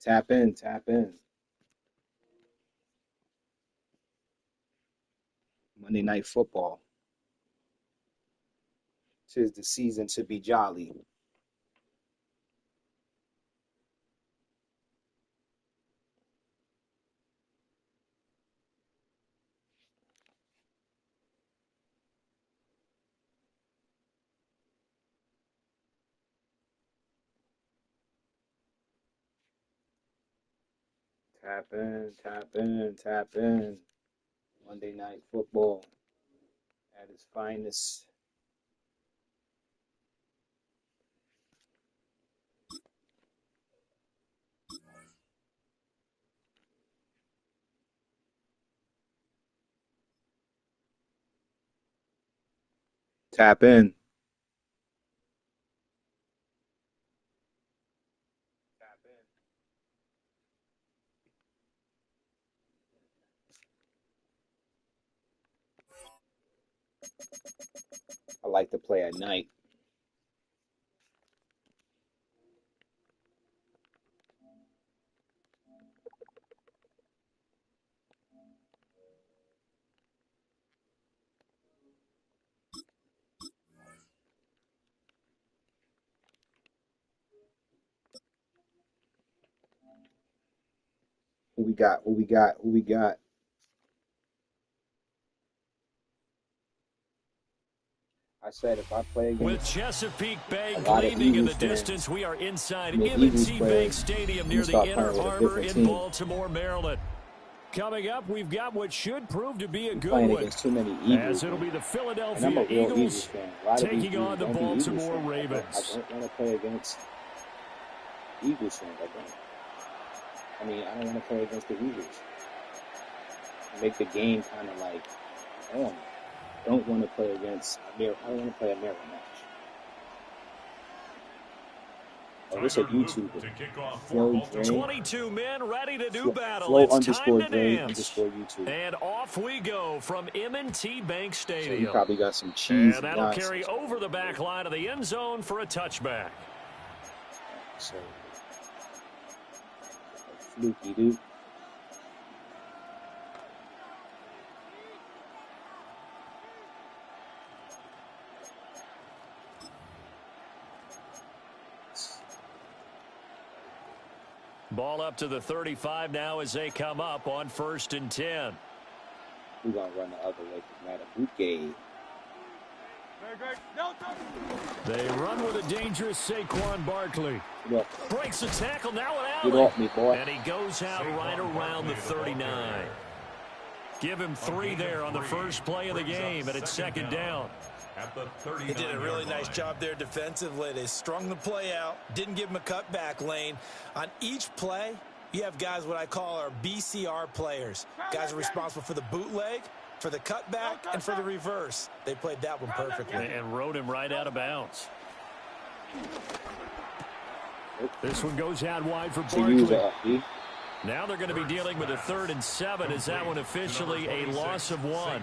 Tap in, tap in. Monday Night Football. 'Tis the season to be jolly. Tap in, tap in, tap in. Monday Night Football at its finest. Tap in. Tap in. I like to play at night. Who we got? Who we got? Who we got? I said if I play With against Chesapeake Bay a lot of gleaming in the Eagles fans, distance, we are inside Eagles M&T Bank players, Stadium I'm near gonna the start Inner playing with a Harbor different in team. Baltimore, Maryland. Coming up, we've got what should prove to be a I'm good playing one, against too many Eagles, as it'll be the and I'm Philadelphia a real Eagles Eagles fan. A lot of these taking dudes on the don't be Eagles Baltimore fans. I Ravens. don't want to play against Eagles fans. I don't want to play against the Eagles. Make the game kind of like, I don't want to play against I don't want to play a mirror match. Oh, this is a YouTuber. Flo Dre. 22 men ready to do battle. Flo It's underscore time to Dre dance. underscore YouTube. And off we go from M&T Bank So you Stadium. probably got some cheese And and that'll nonsense. carry over the back line of the end zone for a touchback. So, fluky, dude. Ball up to the 35 now as they come up on 1st and 10. We're going to run the other way from Madden. They run with a dangerous Saquon Barkley. Breaks the tackle now and Get Allen. off me, boy. And he goes out right around the 39. Give him 3 there on the first play of the game, and it's 2nd down. He did a really nice job there defensively. They strung the play out, didn't give him a cutback lane. On each play, you have guys what I call our BCR players. Guys are responsible for the bootleg, for the cutback, and for the reverse. They played that one perfectly. And rode him right out of bounds. This one goes out wide for Barkley. Now they're going to be dealing with a 3rd and 7. Is that one officially a loss of 1?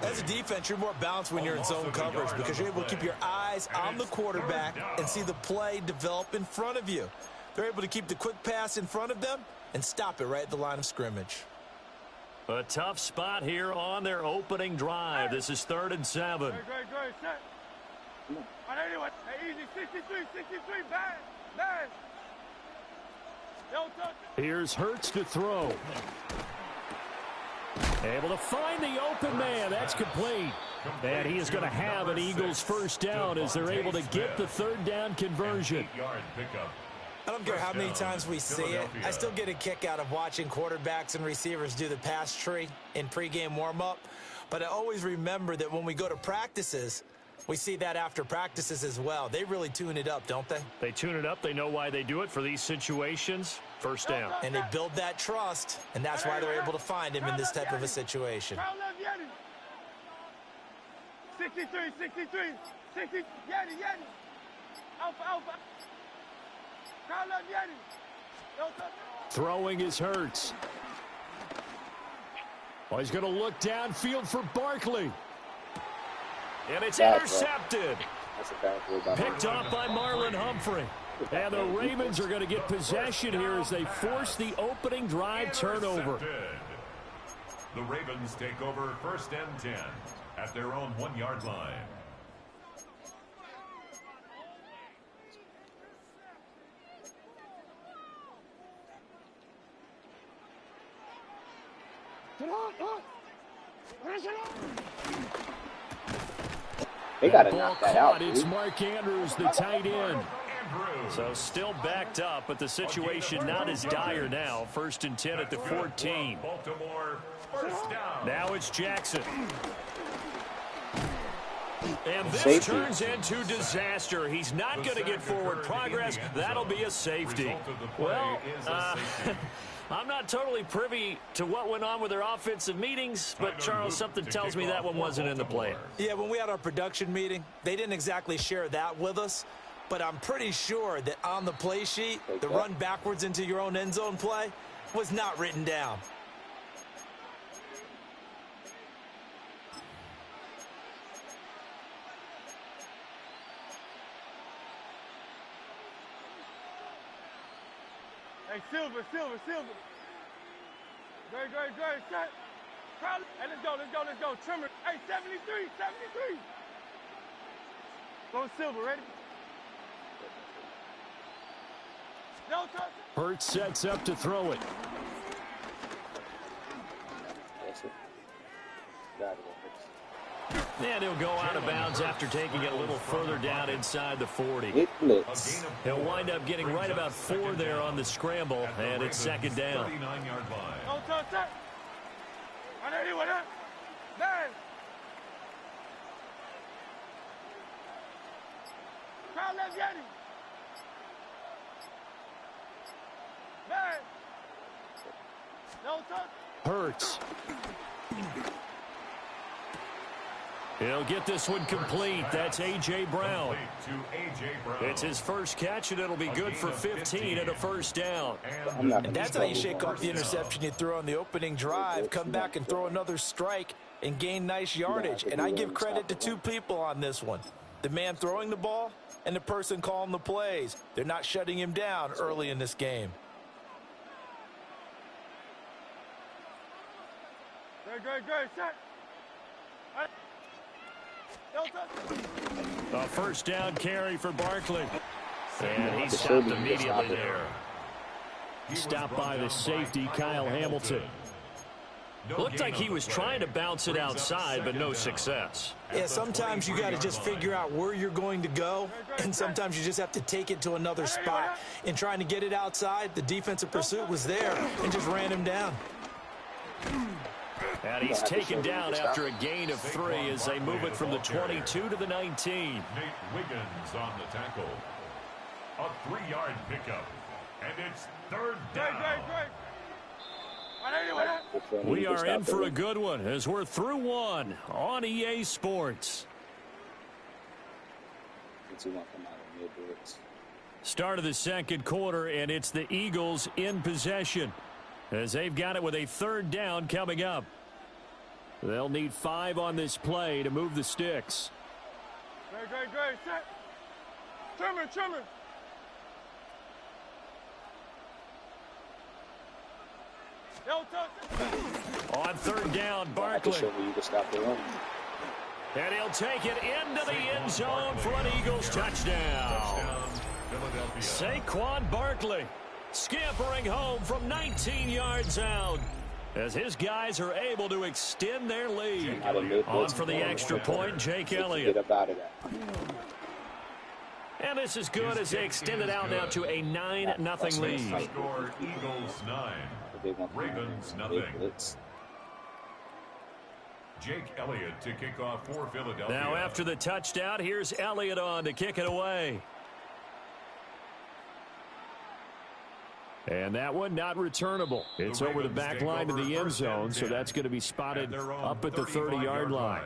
As a defense, you're more balanced when you're in zone coverage because you're able to keep your eyes on the quarterback and see the play develop in front of you. They're able to keep the quick pass in front of them and stop it right at the line of scrimmage. A tough spot here on their opening drive. This is 3rd and 7. Here's Hurts to throw. Able to find the open man. That's complete. And he is going to have an Eagles first down as they're able to get the 3rd down conversion. I don't care how many times we see it. I still get a kick out of watching quarterbacks and receivers do the pass tree in pregame warm-up. But I always remember that when we go to practices, we see that after practices as well. They really tune it up, don't they? They tune it up. They know why they do it for these situations. First down. And they build that trust, and that's why they're able to find him in this type of a situation. 63, 60, Yeti. Alpha. Throwing is Hurts. Oh, he's going to look downfield for Barkley. And it's intercepted. That's a bad throw by Picked off by Marlon Humphrey. And the Ravens are going to get possession here as they force the opening drive turnover. The Ravens take over 1st and 10 at their own 1-yard line. They got to knock that out, It's Mark Andrews, the tight end. So still backed up, but the situation not as dire now. 1st and 10 at the 14. Baltimore, 1st down. Now it's Jackson. And this turns into disaster. He's not going to get forward progress. That'll be a safety. Well, I'm not totally privy to what went on with their offensive meetings, but, Charles, something tells me that one wasn't in the plan. Yeah, when we had our production meeting, they didn't exactly share that with us, but I'm pretty sure that on the play sheet, the run backwards into your own end zone play was not written down. Hey, Silver. Great. Set. Hey, let's go. Trimmer. Hey, 73. Go Silver, ready? No touch. Hurts sets up to throw it. That's it. Got it. And he'll go out of bounds after taking it a little further down inside the 40. It blitz. He'll wind up getting right about 4 there on the scramble, and it's 2nd down. 39-yard line. No touch. I know you want that. Man. Crowd, let's get him. Man. No touch. Hurts. He'll get this one complete. That's A.J. Brown. It's his first catch, and it'll be good for 15 and a 1st down. And that's how you shake off the interception you threw on the opening drive, come back and throw another strike and gain nice yardage. And I give credit to 2 people on this one. The man throwing the ball and the person calling the plays. They're not shutting him down early in this game. Great. Set. A 1st down carry for Barkley. And he stopped immediately there. Stopped by the safety, Kyle Hamilton. Looked like he was trying to bounce it outside, but no success. Yeah, sometimes you got to just figure out where you're going to go, and sometimes you just have to take it to another spot. In trying to get it outside, the defensive pursuit was there and just ran him down. And he's taken down after a gain of 3 as they move it from the 22 to the 19. Nate Wiggins on the tackle. A 3-yard pickup. And it's 3rd down. Great. We are in for a good one as we're through 1 on EA Sports. Start of the 2nd quarter, and it's the Eagles in possession as they've got it with a 3rd down coming up. They'll need 5 on this play to move the sticks. Great. Set. Trimmer. No touch. On 3rd down, Barkley. And he'll take it into the end zone for an Eagles touchdown. Saquon Barkley scampering home from 19 yards out as his guys are able to extend their lead. On for the extra point, Jake Elliott. And this is good as they extend it out now to a 9-0 lead. Score Eagles 9. Ravens nothing. Jake Elliott to kick off for Philadelphia. Now after the touchdown, here's Elliott on to kick it away. And that one not returnable. It's over the back line to the end zone, so that's going to be spotted up at the 30-yard line.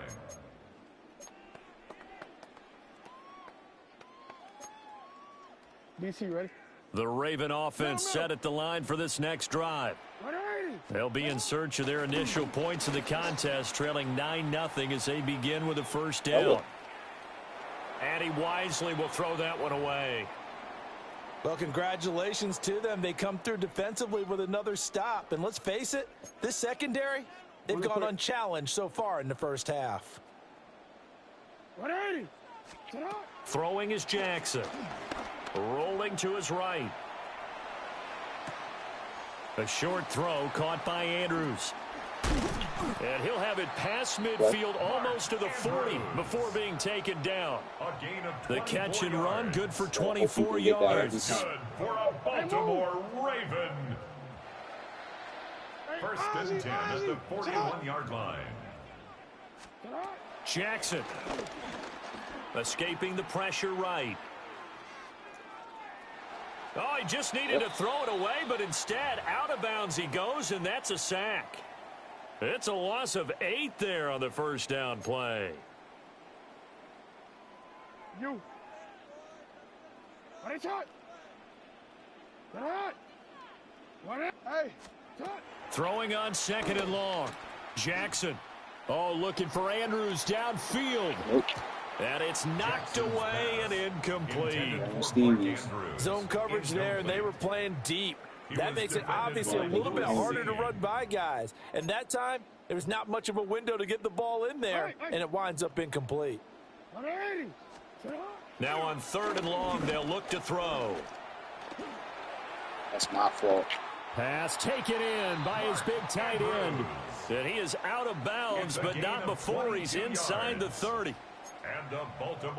BC ready? The Raven offense set at the line for this next drive. They'll be in search of their initial points in the contest, trailing 9-0 as they begin with a 1st down. And he wisely will throw that one away. Well, congratulations to them. They come through defensively with another stop. And let's face it, this secondary, they've gone unchallenged so far in the first half. 180. Throwing is Jackson. Rolling to his right. A short throw caught by Andrews. And he'll have it past midfield almost to the 40 before being taken down. The catch and run good for 24 yards. Good for a Baltimore Raven. First and 10 at the 41-yard line. Jackson escaping the pressure right. Oh, he just needed to throw it away, but instead out of bounds he goes, and that's a sack. It's a loss of 8 there on the first down play. You. What is it? Hey, Throwing on second and long. Jackson. Oh, looking for Andrews downfield. Nope. And it's knocked away and incomplete. Zone coverage there, and they were playing deep. That makes it obviously a little bit harder to run by guys. And that time, there was not much of a window to get the ball in there, and it winds up incomplete. 180. Now on third and long, they'll look to throw. That's my fault. Pass taken in by his big tight end. And he is out of bounds, but not before he's inside the 30.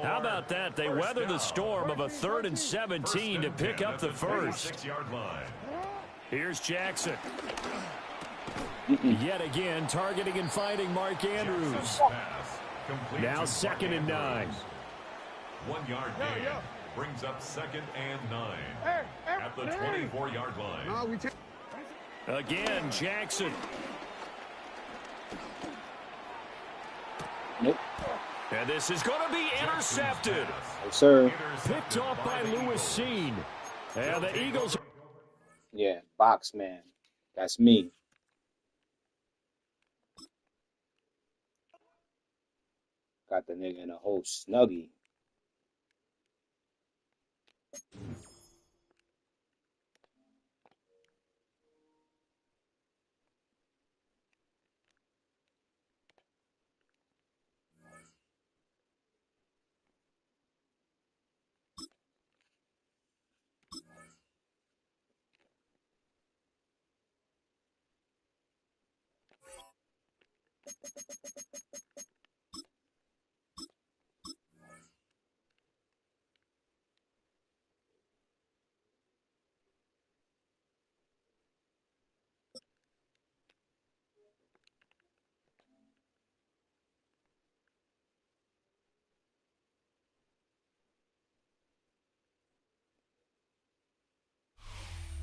How about that? They weather the storm of a 3rd and 17 to pick up the first. Here's Jackson. Yet again, targeting and finding Mark Andrews. Now 2nd and 9. 1 yard gain brings up 2nd and 9 at the 24-yard line. Again, Jackson. Nope. And this is going to be intercepted. Yes, sir. Picked off by Lewis Seen. And the Eagles. Yeah, box man. That's me. Got the nigga in a whole snuggie.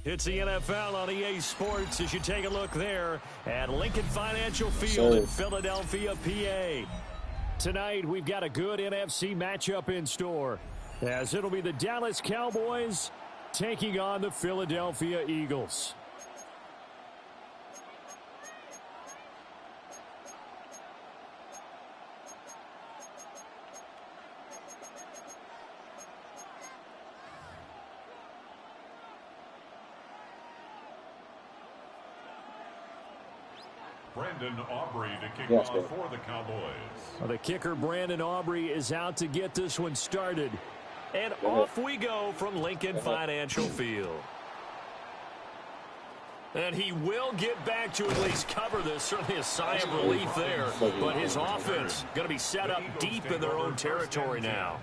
It's the NFL on EA Sports as you take a look there at Lincoln Financial Field in Philadelphia, PA. Tonight, we've got a good NFC matchup in store, as it'll be the Dallas Cowboys taking on the Philadelphia Eagles. Brandon Aubrey to kick off for the Cowboys. Well, the kicker, Brandon Aubrey, is out to get this one started. And off we go from Lincoln Financial Field. And he will get back to at least cover this. Certainly a sigh of relief there. But his offense going to be set up deep in their own territory now.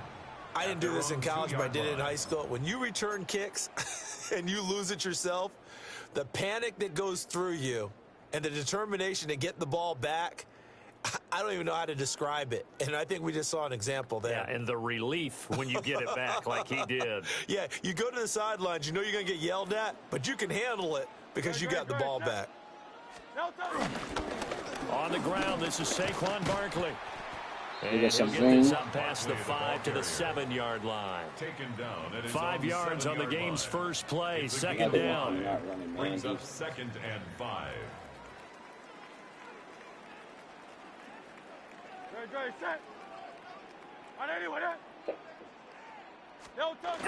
I didn't do this in college, but I did it in high school. When you return kicks and you lose it yourself, the panic that goes through you and the determination to get the ball back, I don't even know how to describe it. And I think we just saw an example there. Yeah, and the relief when you get it back like he did. Yeah, you go to the sidelines, you know you're going to get yelled at, but you can handle it because you got the ball back. On the ground, this is Saquon Barkley. And Get he'll some get this up past the 5 to the 7-yard line. 5 yards on the game's first play, second down. Brings up 2nd and 5. Good, set. 180 with it. No touch.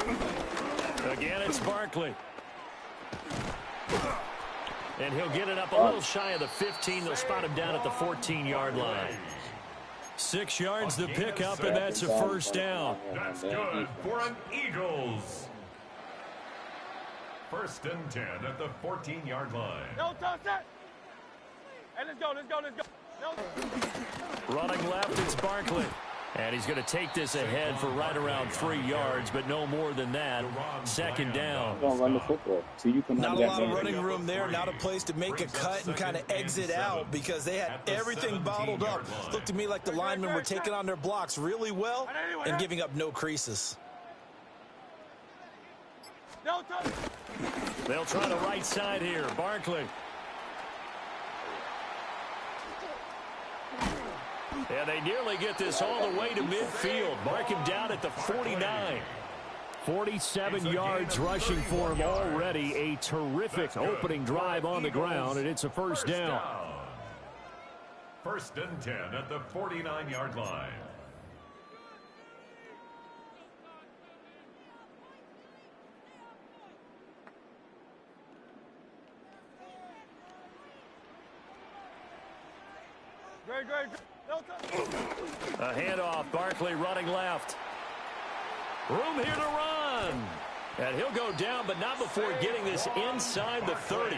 Again, it's Barkley. And he'll get it up a little shy of the 15. They'll spot him down at the 14-yard line. 6 yards to pick up, and that's a first down. That's good for an Eagles. 1st and 10 at the 14-yard line. No touch that. Hey, let's go, let's go, let's go. No. Running left, it's Barkley. And he's going to take this ahead for right around 3 yards, but no more than that. 2nd down. Don't run the football. So you can not a lot of running room there. Not a place to make a cut and kind of exit out because they had everything bottled up. Looked to me like the linemen were taking on their blocks really well and giving up no creases. No touch. They'll try the right side here. Barkley. And they nearly get this all the way to midfield. Mark him down at the 49. 47 yards rushing for him already. A terrific opening drive on the ground, and it's a first down. 1st and 10 at the 49-yard line. Great, great, great. No touch. A handoff. Barkley running left. Room here to run. And he'll go down, but not before getting this inside the 30.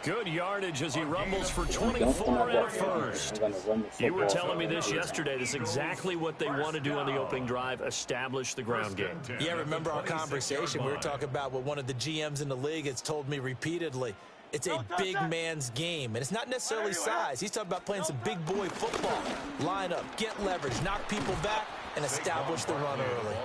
Good yardage as he rumbles for 24 and a first. You were telling me this yesterday. This is exactly what they want to do on the opening drive, establish the ground game. Yeah, remember our conversation? We were talking about what one of the GMs in the league has told me repeatedly. It's a big man's game, and it's not necessarily size. He's talking about playing some big boy football. Line up, get leverage, knock people back, and establish the run early.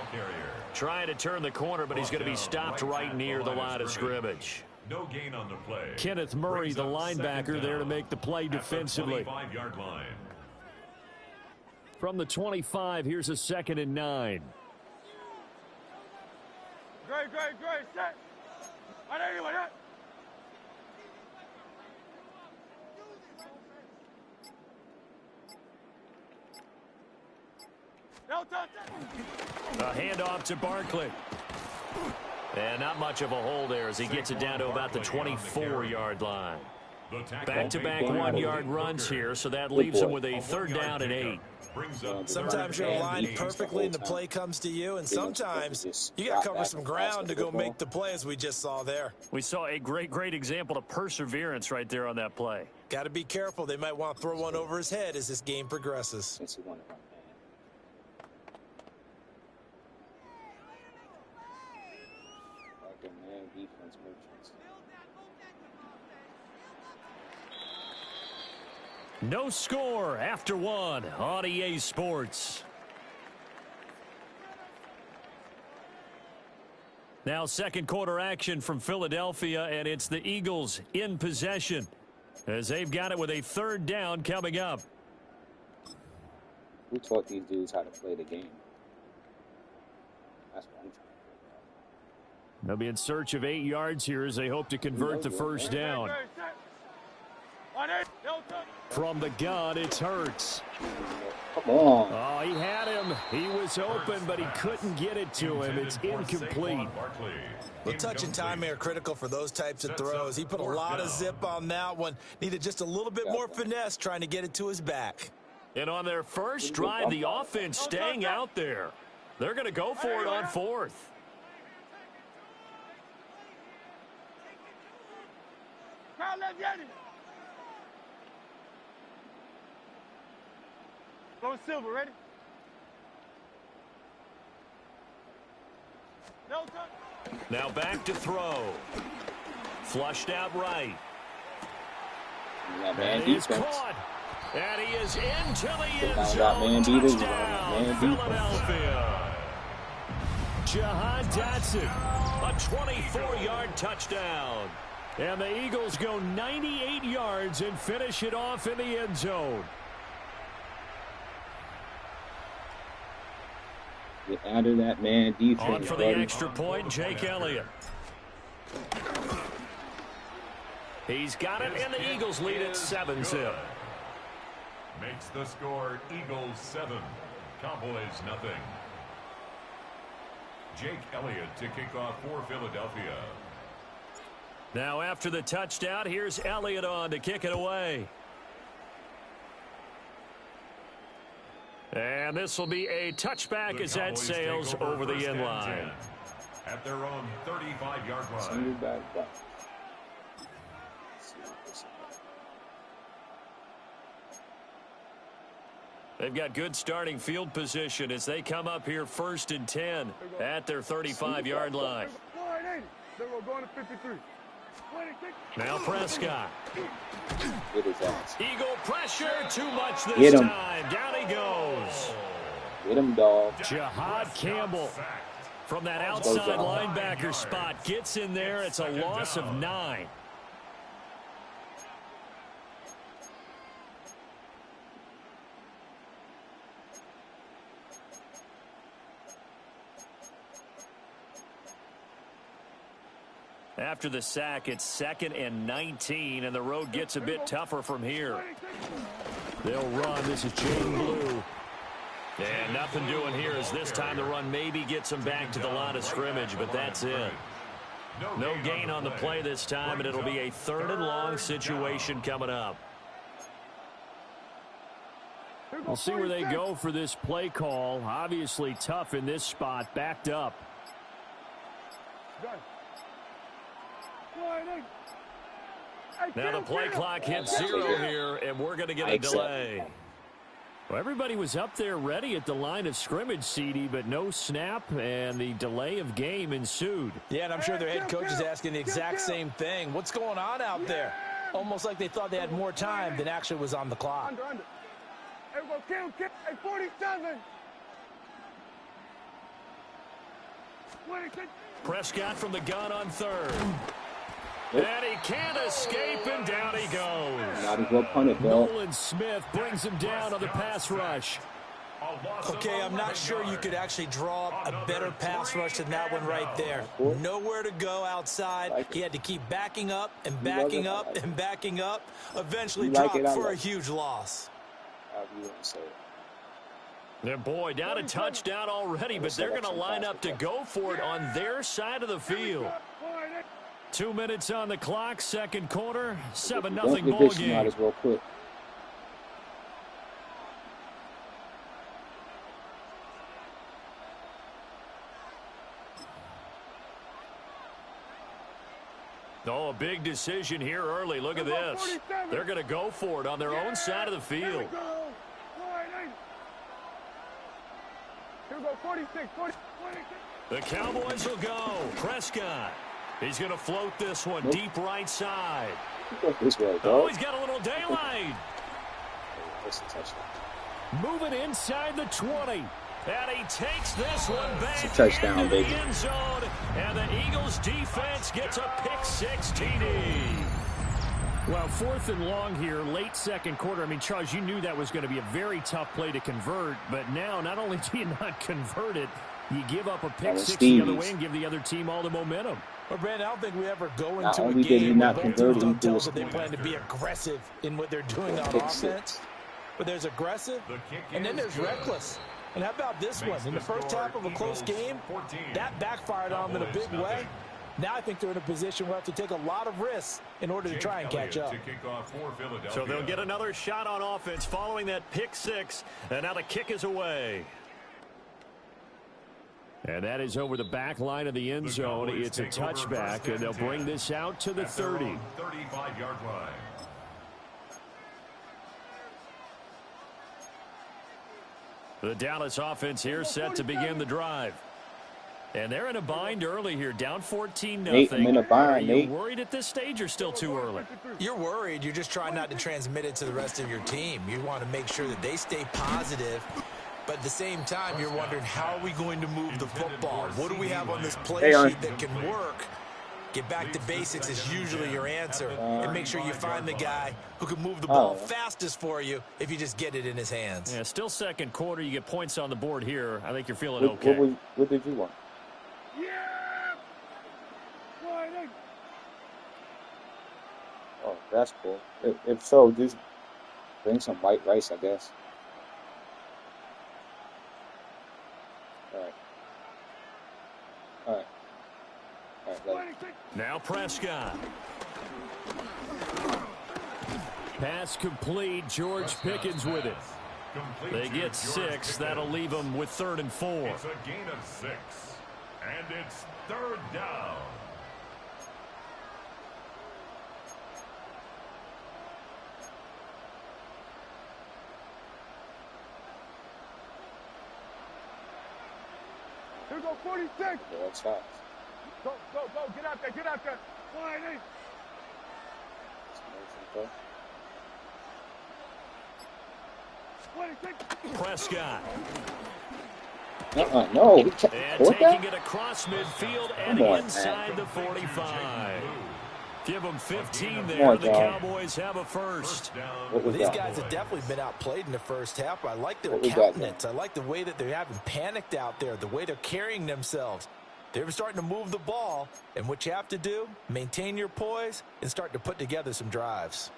Trying to turn the corner, but he's going to be stopped right near the line of scrimmage. No gain on the play. Kenneth Murray, the linebacker, there to make the play defensively. 25-yard line. From the 25, here's a 2nd and 9. Great, great, great. Set. Right anyway, that. No touch. A handoff to Barkley. And not much of a hole there as he gets it down to about the 24-yard line. Back-to-back 1-yard runs here, so that leaves him with a 3rd down and 8. Sometimes you're aligned perfectly and the play comes to you, and sometimes you got to cover some ground to go make the play, as we just saw there. We saw a great example of perseverance right there on that play. Got to be careful. They might want to throw one over his head as this game progresses. No score after 1 on EA Sports. Now 2nd quarter action from Philadelphia, and it's the Eagles in possession as they've got it with a 3rd down coming up. Who taught these dudes how to play the game? That's what I'm trying to figure out. They'll be in search of 8 yards here as they hope to convert the first down. From the gun, it's Hurts. Come on. Oh, he had him. He was open, but he couldn't get it to him. It's incomplete. Well, touch and time are critical for those types of throws. He put a lot of zip on that one. Needed just a little bit more finesse trying to get it to his back. And on their first drive, the offense staying out there. They're going to go for it on 4th. Go Silver, ready? No touch. Now back to throw. Flushed out right. And he's caught. And he is into the end zone. Touchdown, Philadelphia. Jahan Dotson, a 24-yard touchdown. And the Eagles go 98 yards and finish it off in the end zone. Get out of that man defense. On for the extra point, Jake Elliott. He's got it, and the Eagles lead at 7-0. Makes the score Eagles 7, Cowboys nothing. Jake Elliott to kick off for Philadelphia. Now after the touchdown, here's Elliott on to kick it away. And this will be a touchback as that sails over the end line. At their own 35-yard line. Send it back. They've got good starting field position as they come up here 1st and 10 at their 35-yard line. Going to 53. Now Prescott. Get his ass. Eagle pressure, too much this Get him. time. Down he goes. Get him, dog. Jahad Campbell from that outside linebacker spot gets in there. It's a loss of 9. After the sack, it's 2nd and 19, and the road gets a bit tougher from here. They'll run. This is Jane Blue. And nothing doing here as this time the run maybe gets them back to the line of scrimmage, but that's it. No gain on the play this time, and it'll be a 3rd and long situation coming up. We'll see where they go for this play call. Obviously tough in this spot, backed up. Now the play clock hits 0 here, and we're going to get a delay. Well, everybody was up there ready at the line of scrimmage, CD, but no snap, and the delay of game ensued. Yeah, and I'm sure their head coach is asking the exact same thing. What's going on out there? Almost like they thought they had more time than actually was on the clock. Under. Hey, go kill. Hey, 47. 26. Prescott from the gun on 3rd. And he can't escape, and down he goes. Not as well punted, though. Nolan Smith brings him down on the pass rush. Okay, I'm not sure you could actually draw up a better pass rush than that one right there. Nowhere to go outside. He had to keep backing up and backing up and backing up. Eventually dropped for a huge loss. And boy, down a touchdown already, but they're going to line up to go for it on their side of the field. 2 minutes on the clock, 2nd quarter, 7-0 ball game. Real quick. Oh, a big decision here early. Look at this. They're going to go for it on their own side of the field. Here we go, 46. The Cowboys will go. Prescott. He's going to float this one deep right side. This way, oh, he's got a little daylight. That's a touchdown. Moving inside the 20. And he takes this one back it's a touchdown, into baby. the end zone. And the Eagles defense gets a pick-6 TD. Well, 4th and long here, late 2nd quarter. I mean, Charles, you knew that was going to be a very tough play to convert. But now, not only do you not convert it, you give up a pick-6 the other way and give the other team all the momentum. Well, Brandon, I don't think we ever go Not into a only did he game where not both convert, teams he don't tell threw us a that they plan to be aggressive in what they're doing on pick offense. six. But there's aggressive, and then there's reckless. And how about this one? In the first half of a close game, that backfired on them in a big way. Now I think they're in a position where they have to take a lot of risks in order to try and catch up. So they'll get another shot on offense following that pick-6, and now the kick is away. And that is over the back line of the end zone. It's a touchback, and they'll bring this out to the 30. 35-yard line. The Dallas offense here set to begin the drive. And they're in a bind early here, down 14-0. Nate, I'm in a bind, Are you Nate. worried at this stage or still too early? You're worried. You're just trying not to transmit it to the rest of your team. You want to make sure that they stay positive. But at the same time, you're wondering, how are we going to move the football? What do we have on this play sheet that can work? Get back to basics is usually your answer. And make sure you find the guy who can move the ball fastest for you if you just get it in his hands. Yeah, still 2nd quarter. You get points on the board here. I think you're feeling okay. What did you want? Oh, that's cool. If so, just bring some white rice, I guess. All right. All right. All right, now Prescott. Pass complete. George Pickens with it. They get 6. That'll leave them with 3rd and 4. It's a gain of 6. And it's 3rd down. Here we go, 46. Yeah, that's fast. Go, get out there. Wide in. Prescott. No, he can't. And taking it across midfield and inside the 45. Give them 15 there. The Cowboys have a first. Well, these guys have definitely been outplayed in the first half. I like their countenance. I like the way that they haven't panicked out there, the way they're carrying themselves. They're starting to move the ball, and what you have to do, maintain your poise and start to put together some drives.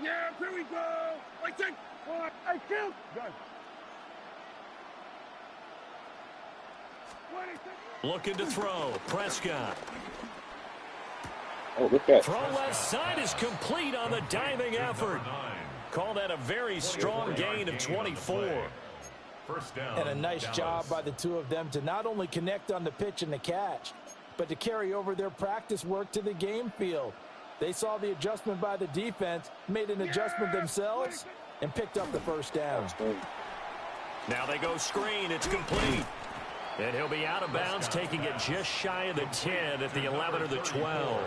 Yeah, here we go. I think. I kill. Done. Looking to throw. Prescott. Oh, look at. Throw left side is complete on the diving effort. Call that a very strong gain of 24. First down. And a nice job by the two of them to not only connect on the pitch and the catch, but to carry over their practice work to the game field. They saw the adjustment by the defense, made an adjustment themselves, and picked up the first down. Now they go screen. It's complete. And he'll be out of bounds, taking it just shy of the 10 at the 11 or the 12.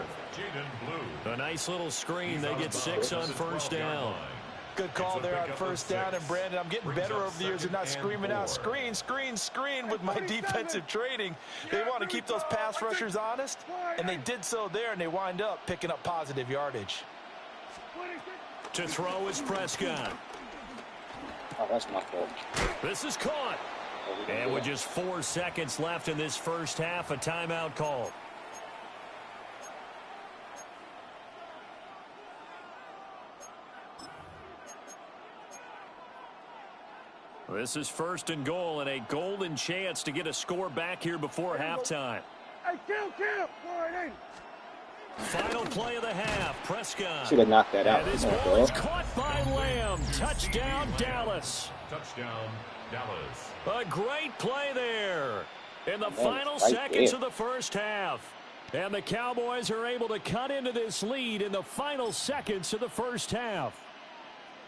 A nice little screen. They get 6 on first down. Good call there on first down. And, Brandon, I'm getting better over the years of not screaming out, screen with my defensive training. They want to keep those pass rushers honest, and they did so there, and they wind up picking up positive yardage. To throw is Prescott. Oh, that's my fault. This is caught. And with just 4 seconds left in this first half, a timeout call. This is 1st and goal and a golden chance to get a score back here before halftime. Hey, kill. Final play of the half. Prescott. Should have knocked that out. And this ball is caught by Lamb. Touchdown, Dallas. Touchdown, Dallas. A great play there in the final seconds of the first half. And the Cowboys are able to cut into this lead in the final seconds of the first half.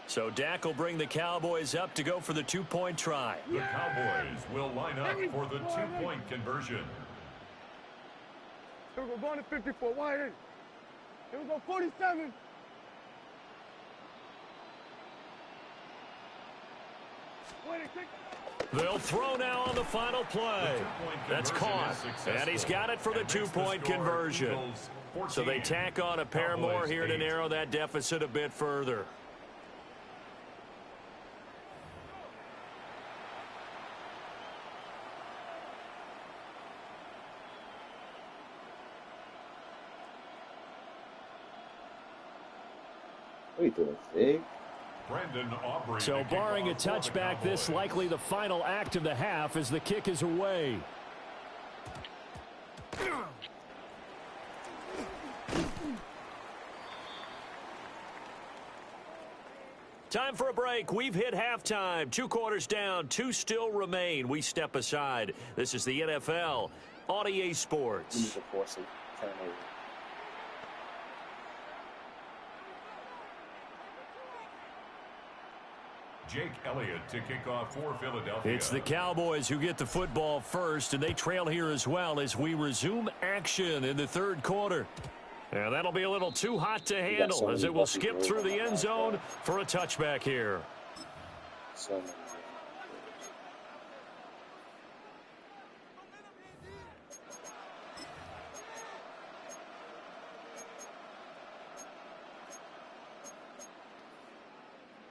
So Dak will bring the Cowboys up to go for the 2-point try. The Cowboys will line up for the 2-point conversion. Here we go, going to 54, wide in. Here we go, 47. They'll throw now on the final play. That's caught. And he's got it for the 2-point conversion. So they tack on a pair more here to narrow that deficit a bit further. What are you doing, Zig? So barring a touchback, this likely the final act of the half as the kick is away. Time for a break. We've hit halftime. 2 quarters down, 2 still remain. We step aside. This is the NFL on EA Sports. Jake Elliott to kick off for Philadelphia. It's the Cowboys who get the football first, and they trail here as well as we resume action in the 3rd quarter. And that'll be a little too hot to handle as it will skip through the end zone for a touchback here.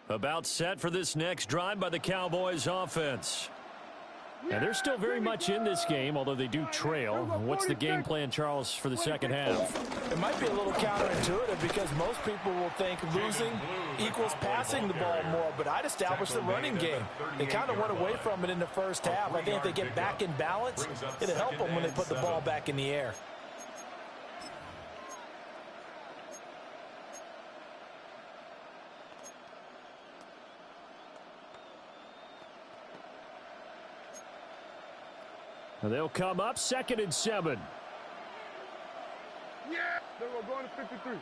About set for this next drive by the Cowboys offense. And they're still very much in this game, although they do trail. What's the game plan, Charles, for the second half? It might be a little counterintuitive because most people will think losing equals passing the ball more, but I'd establish the running game. They kind of went away from it in the first half. I think if they get back in balance, it'll help them when they put the ball back in the air. They'll come up 2nd and 7. Yeah. They're going to 53.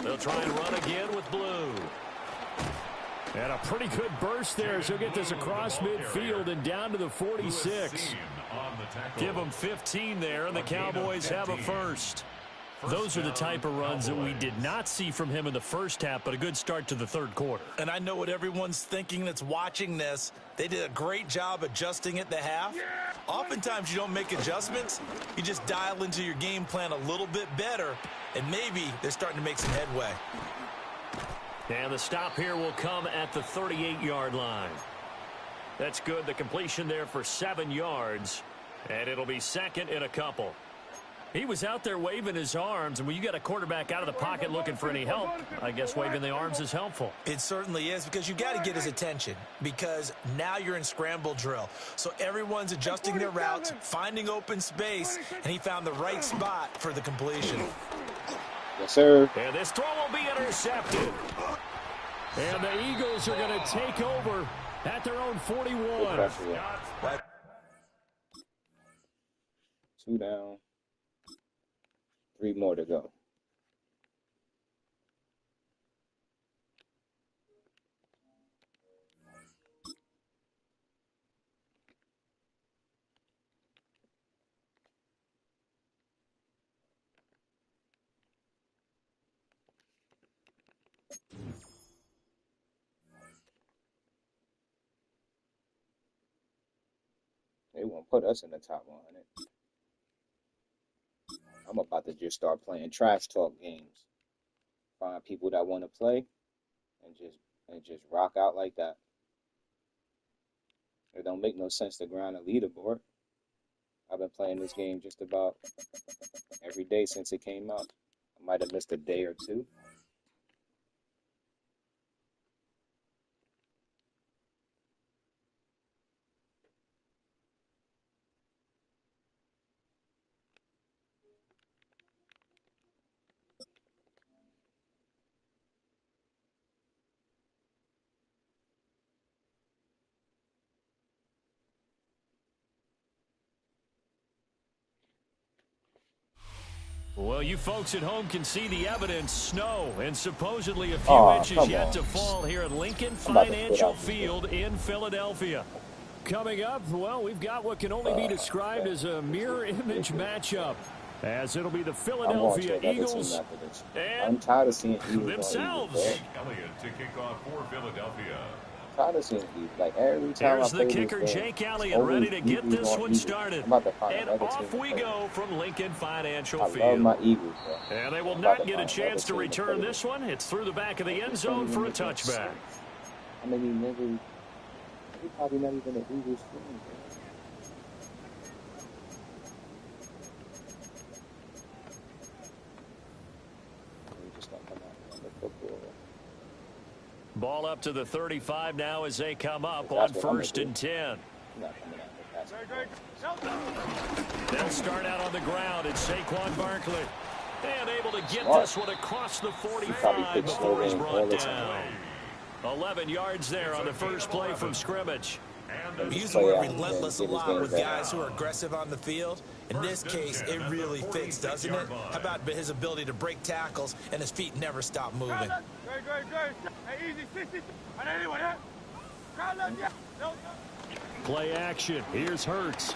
They'll try and run again with Blue. And a pretty good burst there. So he'll get this across midfield and down to the 46. Give them 15 there, and the Cowboys have a first. Those are the type of runs that we did not see from him in the first half, but a good start to the third quarter. And I know what everyone's thinking that's watching this. They did a great job adjusting at the half. Oftentimes you don't make adjustments. You just dial into your game plan a little bit better, and maybe they're starting to make some headway. And the stop here will come at the 38-yard line. That's good. The completion there for 7 yards, and it'll be 2nd and a couple. He was out there waving his arms, and when you got a quarterback out of the pocket looking for any help, I guess waving the arms is helpful. It certainly is, because you got to get his attention, because now you're in scramble drill. So everyone's adjusting their routes, finding open space, and he found the right spot for the completion. Yes, sir. And this throw will be intercepted. And the Eagles are going to take over at their own 41. 2 down. 3 more to go. They won't put us in the top 100. I'm about to just start playing trash talk games. Find people that want to play and just rock out like that. It don't make no sense to grind a leaderboard. I've been playing this game just about every day since it came out. I might have missed a day or two. Well, you folks at home can see the evidence. Snow and supposedly a few inches yet to fall here at Lincoln Financial Field in Philadelphia. Coming up, well, we've got what can only be described as a mirror image matchup, as it'll be the Philadelphia Eagles and I'm tired of seeing Eagles themselves. Elliott to kick off for Philadelphia. I'm tired of seeing Eagles. Like every time Here's I play the kicker, this game, Jake Elliott, ready to get this one started. I'm about to find And another off team we to play. go from Lincoln Financial I Field. love my Eagles, bro. And they will I'm about not to get a find chance to another team return play this one. It's through the back of the end zone for a touchback. I mean, he probably not even an Eagles fan, bro. He just gonna come out and the football. Ball up to the 35 now as they come up That's on what I'm 1st gonna and do. 10. He's not coming out and passing. They'll start out on the ground. It's Saquon Barkley. And able to get Smart. this one across the He probably 45 picks before slow he's game all brought the down. time. 11 yards there on the first play from scrimmage. We use the word relentless a lot with guys who are aggressive on the field. In this case, it really fits, doesn't it? How about his ability to break tackles and his feet never stop moving? Great. Hey, easy, 60. And anyway, Play action. Here's Hurts.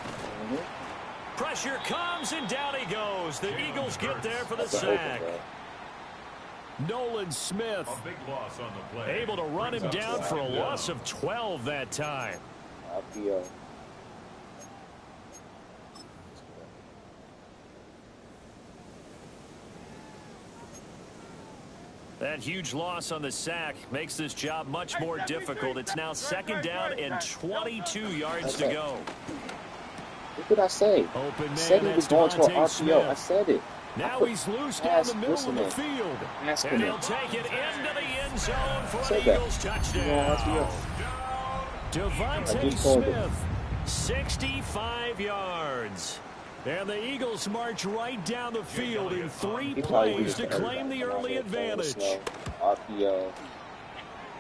Pressure comes, and down he goes. The Eagles get there for the sack. Nolan Smith A big loss on the play. able to run him down for a loss of 12 that time. That huge loss on the sack makes this job much more difficult. It's now 2nd down and 22 yards to go. What did I say? Open man, I said he was going to an RPO. Smith. I said it. Now he's loose down the middle of the field. And he'll take it into the end zone for an Eagles touchdown. Devontae Smith, 65 yards. And the Eagles march right down the field in 3 plays to claim the early advantage. RPO.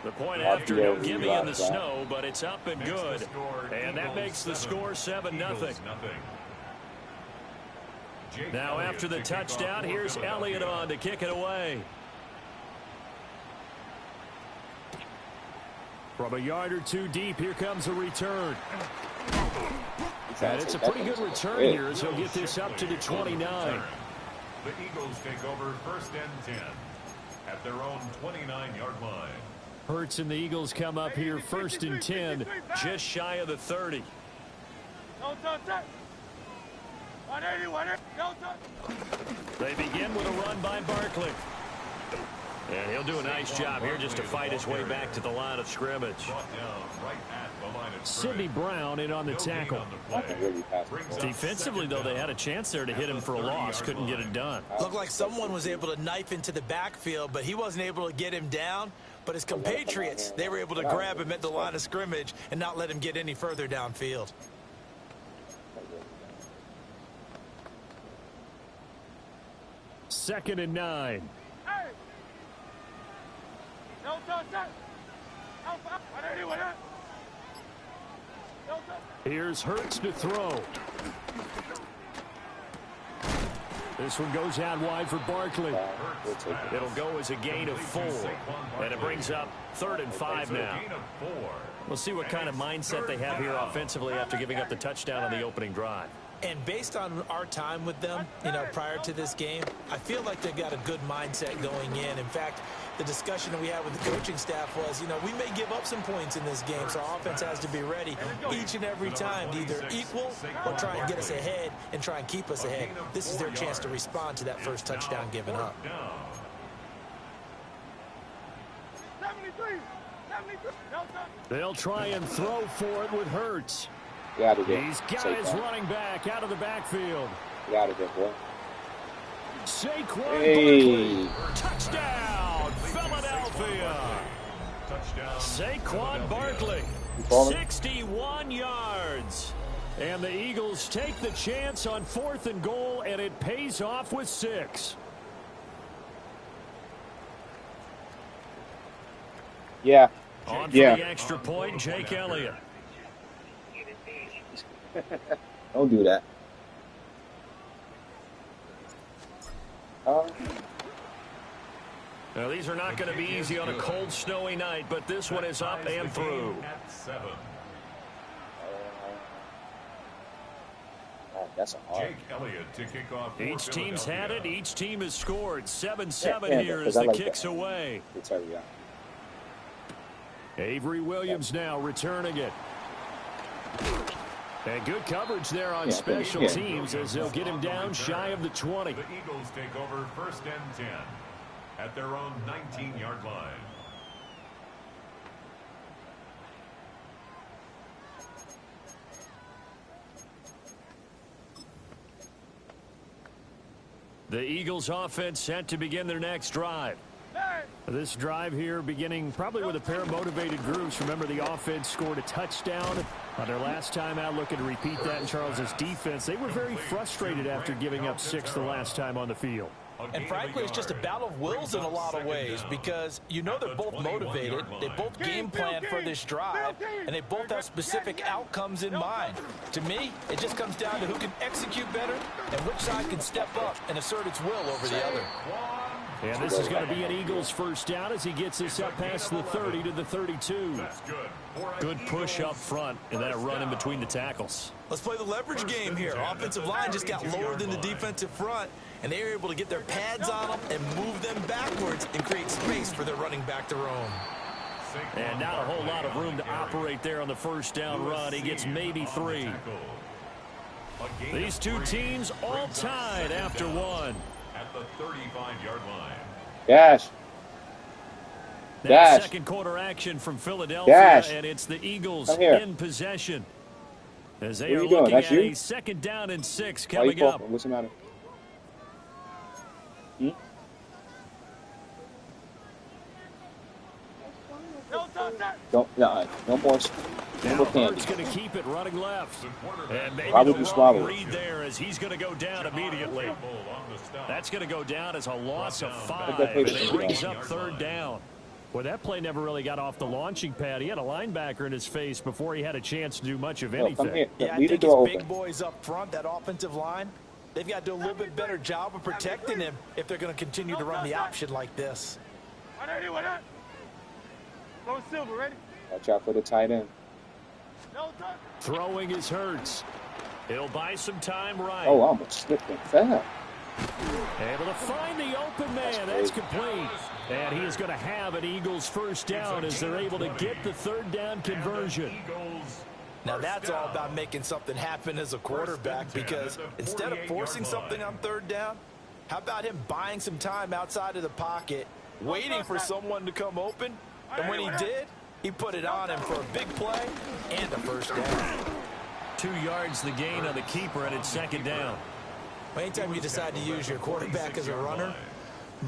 The point after, no gimme in the snow, but it's up and good. And that makes the score 7-0. Now after the touchdown, here's Elliott on to kick it away. From a yard or two deep, here comes a return. And it's a pretty good return here as he'll get this up to the 29. The Eagles take over 1st and 10 at their own 29-yard line. Hurts and the Eagles come up here 1st and 10, just shy of the 30. They begin with a run by Barkley. And he'll do a nice job here just to fight his way back to the line of scrimmage. Sidney Brown in on the tackle. Defensively, though, they had a chance there to hit him for a loss. Couldn't get it done. Looked like someone was able to knife into the backfield, but he wasn't able to get him down. But his compatriots, they were able to grab him at the line of scrimmage and not let him get any further downfield. Second and 9. Here's Hurts to throw. This one goes out wide for Barkley. It'll go as a gain of 4. And it brings up 3rd and 5 now. We'll see what kind of mindset they have here offensively after giving up the touchdown on the opening drive. And based on our time with them, prior to this game, I feel like they've got a good mindset going in. In fact, the discussion that we had with the coaching staff was, we may give up some points in this game, so our offense has to be ready each and every time to either equal or try and get us ahead and try and keep us ahead. This is their chance to respond to that first touchdown given up. 73. They'll try and throw for it with Hurts. He's got his running back out of the backfield. Got it, boy. Saquon Barkley. Touchdown, Philadelphia. Saquon Barkley, 61 yards. And the Eagles take the chance on 4th and goal, and it pays off with 6. Yeah. On for the extra point, Jake Elliott. Don't do that. Now, these are not going to be easy on a cold, snowy night, but this one is up and through. That's a hard. Jake Elliott to kick off. Each team's had it. Each team has scored. 7-7 here as the kicks away. Avery Williams now returning it. And good coverage there on special teams as they'll get him down shy of the 20. The Eagles take over 1st and 10 at their own 19-yard line. The Eagles offense set to begin their next drive. This drive here beginning probably with a pair of motivated groups. Remember, the offense scored a touchdown on their last time out. Looking to repeat that in Charles's defense. They were very frustrated after giving up 6 the last time on the field. And frankly, it's just a battle of wills in a lot of ways because they're both motivated. They both game plan for this drive, and they both have specific outcomes in mind. To me, it just comes down to who can execute better and which side can step up and assert its will over the other. And this is going to be an Eagles first down as he gets this up past the 30 to the 32. Good push up front and then a run in between the tackles. Let's play the leverage game here. Offensive line just got lower than the defensive front, and they were able to get their pads on them and move them backwards and create space for their running back to roam. And not a whole lot of room to operate there on the first down run. He gets maybe 3. These two teams all tied after 1. At the 35-yard line. Yes. That Dash. second quarter action from Philadelphia, Dash. and it's the Eagles Come here. in possession. As they What are are you doing? looking That's at you? a 2nd down and 6 Why you coming up. coughing? What's the matter? Hmm? Don't more. Now Candy. Hurts going to keep it running left. And maybe Why the would you wrong swallow it? read there as he's going to go down immediately. That's going to go down as a loss of 5, and it brings up 3rd down. Well, that play never really got off the launching pad. He had a linebacker in his face before he had a chance to do much of anything. Come here. Yeah, I Leave the think door his big open. boys up front, that offensive line, they've got to do a little bit better job of protecting him if they're going to continue to run the option like this. Silver, ready? Watch out for the tight end. Throwing is Hurts. He'll buy some time right. Oh, I almost slipped and fell. Able to find the open man. That's complete. And he is going to have an Eagles 1st down as they're able to get the 3rd down conversion. Now that's all about making something happen as a quarterback, because instead of forcing something on 3rd down, how about him buying some time outside of the pocket, waiting for someone to come open, and when he did, he put it on him for a big play and a 1st down. 2 yards the gain on the keeper, and it's 2nd down. Anytime you decide to use your quarterback as a runner,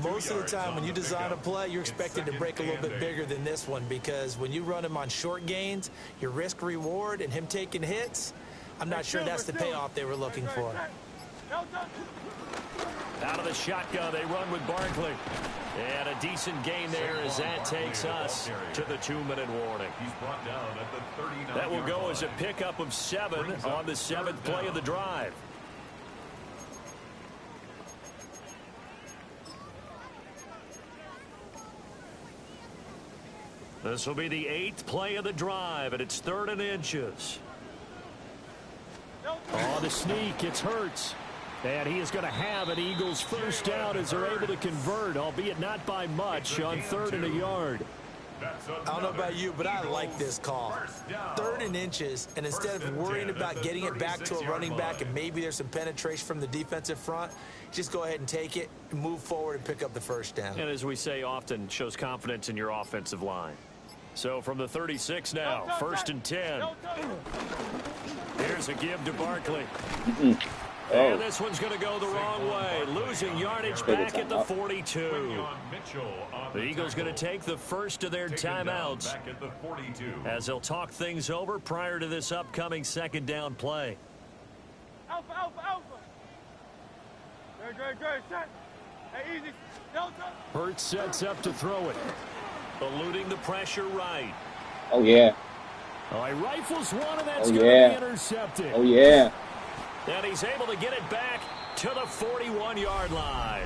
most of the time when you design a play, you're expected to break a little bit bigger than this one, because when you run him on short gains, your risk reward and him taking hits, I'm not sure that's the payoff they were looking for. Out of the shotgun, they run with Barkley. And a decent gain there as that takes us to the 2-minute warning. That will go as a pickup of 7 on the 7th play of the drive. This will be the 8th play of the drive, and it's 3rd and inches. On the sneak, it's Hurts. And he is going to have an Eagles 1st down as they're able to convert, albeit not by much, on 3rd and a yard. I don't know about you, but I like this call. 3rd and inches, and instead of worrying about getting it back to a running back and maybe there's some penetration from the defensive front, just go ahead and take it, move forward, and pick up the 1st down. And as we say often, shows confidence in your offensive line. So from the 36 now, 1st and 10. Here's a give to Barkley. And this one's going to go the wrong way, losing yardage back at the 42. The Eagles going to take the first of their timeouts as they'll talk things over prior to this upcoming 2nd down play. Alpha. Great. Set. Hey, easy. Delta. Hurts sets up to throw it. Eluding the pressure right. Oh, yeah. Oh, he rifles one, and that's going to be intercepted. Oh, yeah. And he's able to get it back to the 41-yard line.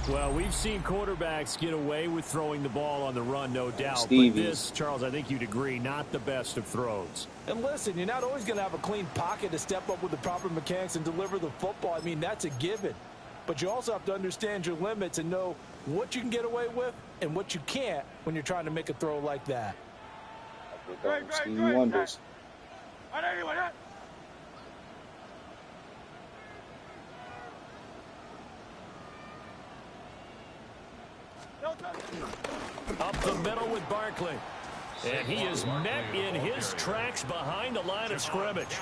Well, we've seen quarterbacks get away with throwing the ball on the run, no doubt. But this, Charles, I think you'd agree, not the best of throws. And listen, you're not always going to have a clean pocket to step up with the proper mechanics and deliver the football. I mean, that's a given. But you also have to understand your limits and know what you can get away with and what you can't when you're trying to make a throw like that. Stevie Wonders. Up the middle with Barkley. And he is met in his tracks behind the line of scrimmage.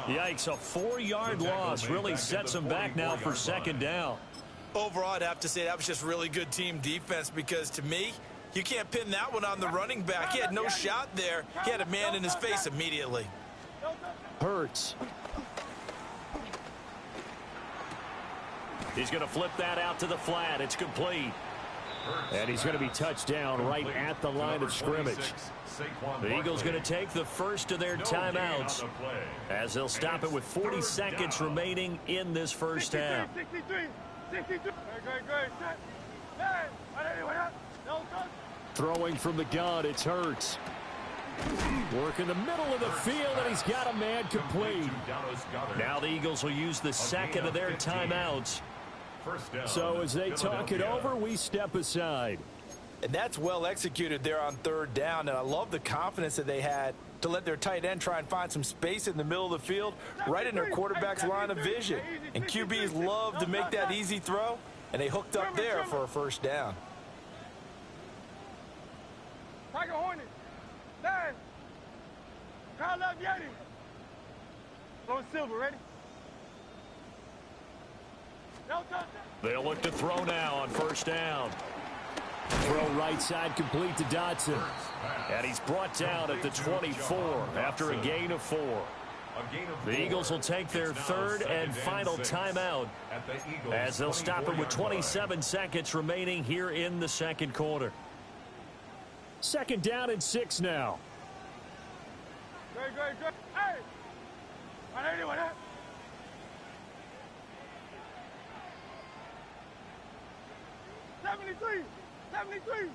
Yikes, a 4-yard loss really sets him back now for 2nd down. Overall, I'd have to say that was just really good team defense, because to me, you can't pin that one on the running back. He had no shot there. He had a man in his face immediately. Hurts. He's going to flip that out to the flat. It's complete. And he's going to be touched down right at the line of scrimmage. The Eagles going to take the first of their timeouts as they'll stop it with 40 seconds remaining in this first half. 63. Throwing from the gun, it's Hurts. Work in the middle of the field, and he's got a man complete. Now the Eagles will use the second of their timeouts. So as they talk it over, we step aside. And that's well executed there on 3rd down, and I love the confidence that they had to let their tight end try and find some space in the middle of the field, right in their quarterback's line of vision. And QBs love to make that easy throw, and they hooked up there for a 1st down. Tiger Hornet. 9. Crown left Yeti. Blowing silver, ready? No touchdown. They'll look to throw now on first down. Throw right side complete to Dotson. And he's brought down at the 24 after a gain of 4. The Eagles will take their third and final timeout as they'll stop it with 27 seconds remaining here in the second quarter. Second down and 6 now. Great. Hey! Right anyway, that. '73.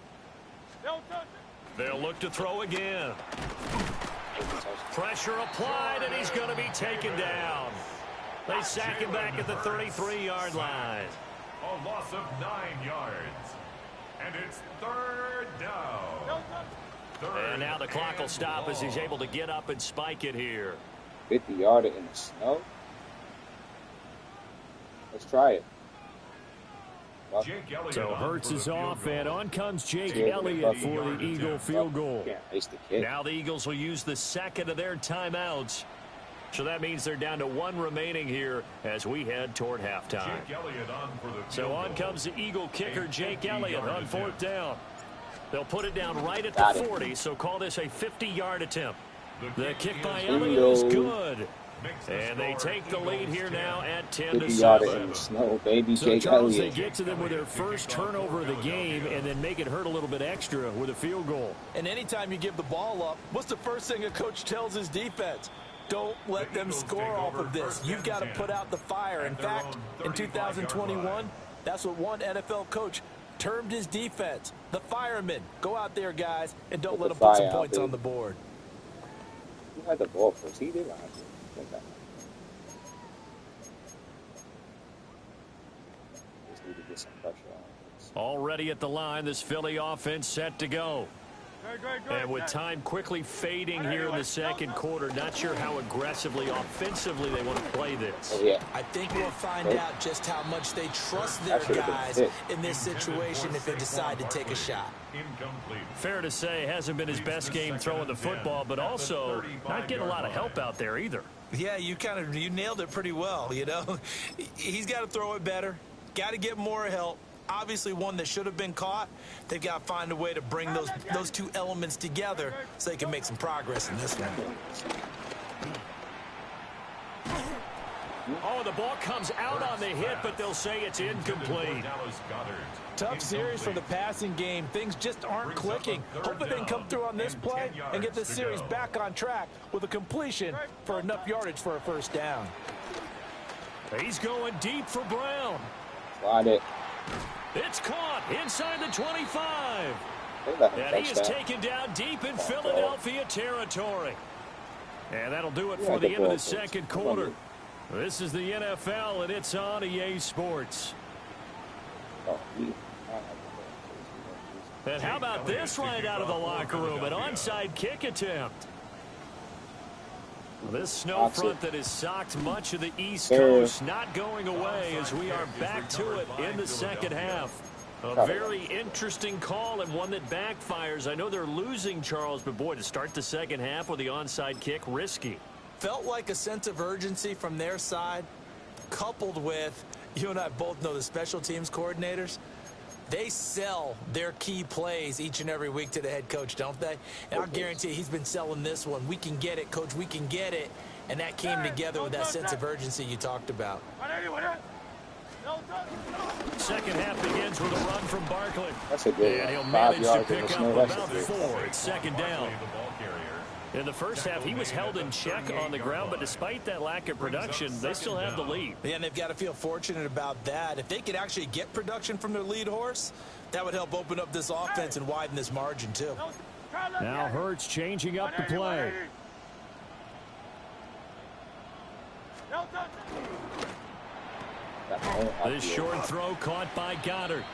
Don't touch it. They'll look to throw again. Pressure applied, and he's going to be taken down. They sack him back at the 33-yard line. A loss of 9 yards. And it's third down. And now the clock will stop as he's able to get up and spike it here. 50-yarder in the snow. Let's try it. So Hurts is off, and on comes Jake Elliott for the Eagle field goal. Now the Eagles will use the second of their timeouts. So that means they're down to 1 remaining here as we head toward halftime. So on comes the Eagle kicker, Jake Elliott, on fourth down. They'll put it down right at the 40, so call this a 50-yard attempt. The kick by Elliott is good. And they take the lead here now at 10-7. Snow, baby. So, Charles, they get to them with their first turnover of the game and then make it hurt a little bit extra with a field goal. And anytime you give the ball up, what's the first thing a coach tells his defense? Don't let them score off of this. You've got to put out the fire. In fact, in 2021, that's what one NFL coach termed his defense. The firemen. Go out there, guys, and don't let them put some points on the board. Who had the ball first? He did. Just need to get some pressure on. Already at the line, this Philly offense set to go. Great. And with time quickly fading here in the second quarter, not sure how aggressively, offensively they want to play this. Oh, yeah. I think we'll find out just how much they trust their guys in this situation if they decide to take a shot. Fair to say, hasn't been his best game throwing the football, but also not getting a lot of help out there either. Yeah, you nailed it pretty well, you know. He's got to throw it better, got to get more help. Obviously one that should have been caught. They've got to find a way to bring those two elements together so they can make some progress in this one. Oh, the ball comes out on the hit, but they'll say it's incomplete. Tough series for the passing game. Things just aren't clicking. Hoping they can come through on this play and get this series back on track with a completion for enough yardage for a first down. He's going deep for Brown. Got it. It's caught inside the 25. And he is taken down deep in Philadelphia territory. And that'll do it for the end of the second quarter. This is the NFL, and it's on EA Sports. And how about this right out of the locker room? An onside kick attempt. This snow front that has socked much of the East Coast not going away as we are back to it in the second half. A very interesting call and one that backfires. I know they're losing, Charles, but boy, to start the second half with the onside kick, risky. Felt like a sense of urgency from their side, coupled with, you and I both know the special teams coordinators. They sell their key plays each and every week to the head coach, don't they? And I'll guarantee you he's been selling this one. We can get it, coach. We can get it. And that came together with that sense of urgency you talked about. Second half begins with a run from Barkley. That's a good and he'll 5 manage to yards in pick the up snow. about 4. It's second down. In the first half, he was held in check on the ground, but despite that lack of production, they still have the lead. Yeah, and they've got to feel fortunate about that. If they could actually get production from their lead horse, that would help open up this offense and widen this margin, too. Now Hurts changing up the play. This short throw caught by Goddard.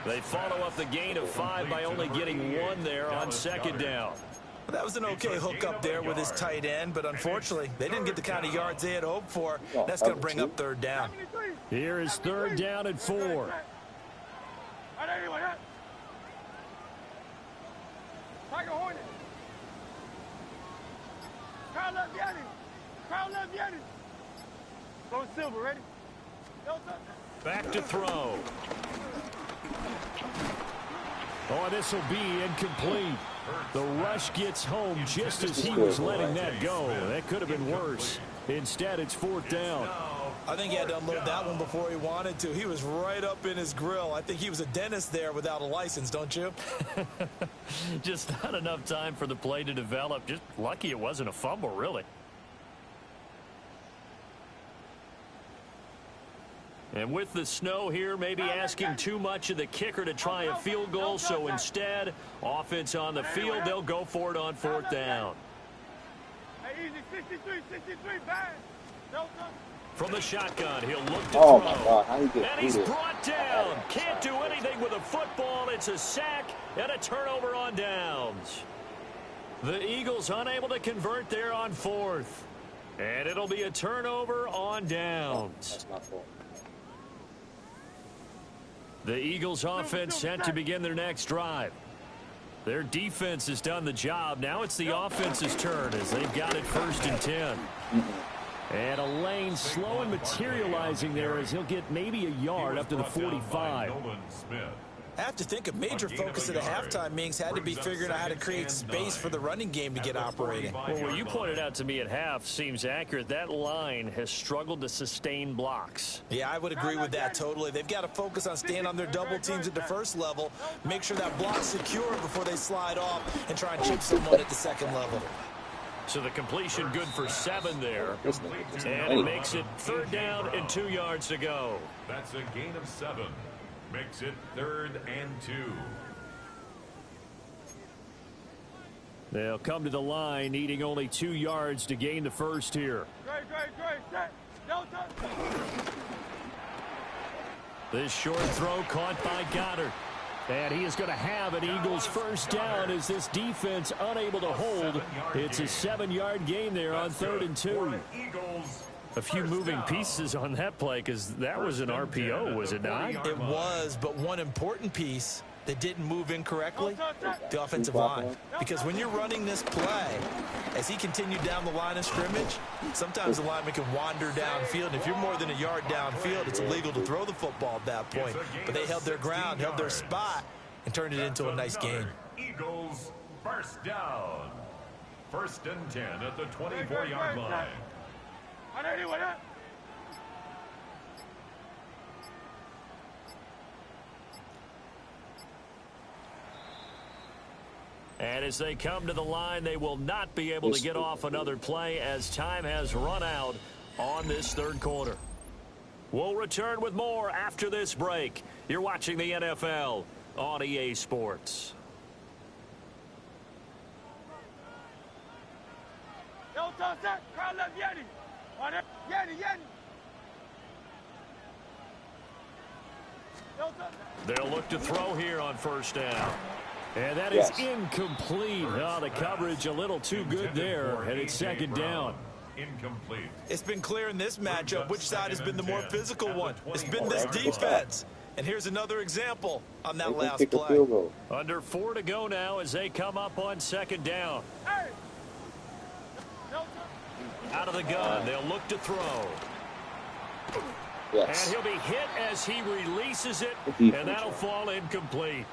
They follow up the gain of 5 by only getting 1 there on second down. That was an okay hook up there with his tight end, but unfortunately, they didn't get the kind of yards they had hoped for. That's going to bring up third down. Here is third down and 4. Crowd left Yanni. Crowd left Yanni. Going silver, ready? Back to throw. Oh, this will be incomplete. The rush gets home just as he was letting that go. That could have been worse. Instead, it's 4th down. I think he had to unload that one before he wanted to. He was right up in his grill. I think he was a dentist there without a license, don't you? Just not enough time for the play to develop. Just lucky it wasn't a fumble, really. And with the snow here, maybe asking too much of the kicker to try a field goal. So instead, offense on the field, they'll go for it on 4th down. Hey, easy, 63, bang. From the shotgun, he'll look to Oh, throw. my God. How he get And he's through brought down. Can't do anything with a football. It's a sack and a turnover on downs. The Eagles unable to convert there on 4th. And it'll be a turnover on downs. That's my fault. The Eagles offense set to begin their next drive. Their defense has done the job. Now it's the offense's turn as they've got it 1st and 10. And a lane slow and materializing there as he'll get maybe a yard up to the 45. I have to think a major focus of the halftime meetings had to be figuring out how to create space for the running game to get operating. Well, what you pointed out to me at half seems accurate. That line has struggled to sustain blocks. Yeah, I would agree with that totally. They've got to focus on staying on their double teams at the first level, make sure that block's secure before they slide off, and try and chip someone at the second level. So the completion good for 7 there. And it makes it 3rd down and 2 yards to go. That's a gain of 7. Makes it 3rd and 2. They'll come to the line needing only 2 yards to gain the first here. Great, set. Delta. This short throw caught by Goddard. And he is going to have an Eagles first down as this defense unable to hold. It's a 7-yard gain there on 3rd and 2. A few moving pieces on that play because that was an RPO, was it not? It was, but one important piece that didn't move incorrectly, the offensive line. Because when you're running this play, as he continued down the line of scrimmage, sometimes the lineman can wander downfield. And if you're more than a yard downfield, it's illegal to throw the football at that point. But they held their ground, held their spot, and turned it into a nice gain. Eagles first down. 1st and 10 at the 24-yard line. And as they come to the line, they will not be able to get off another play as time has run out on this 3rd quarter. We'll return with more after this break. You're watching the NFL on EA Sports. Crowd left Yanni. Yanni. They'll look to throw here on 1st down. And that is incomplete. Oh, the coverage a little too good there, and it's 2nd down. Incomplete. It's been clear in this matchup which side has been the more physical one. It's been this defense. And here's another example on that last play. Under 4 to go now as they come up on 2nd down. Out of the gun, they'll look to throw. And he'll be hit as he releases it, and that'll fall incomplete.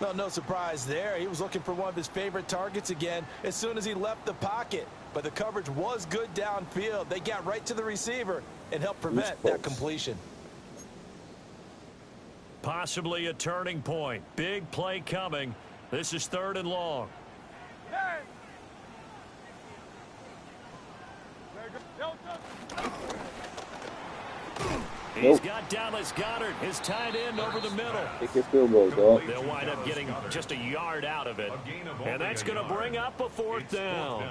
Well, no surprise there. He was looking for one of his favorite targets again as soon as he left the pocket. But the coverage was good downfield. They got right to the receiver and helped prevent that completion. Possibly a turning point. Big play coming. This is 3rd and long. He's got Dallas Goddard, his tight end, over the middle. Take your field goal, dog. They'll wind up getting just a yard out of it. And that's going to bring up a 4th down.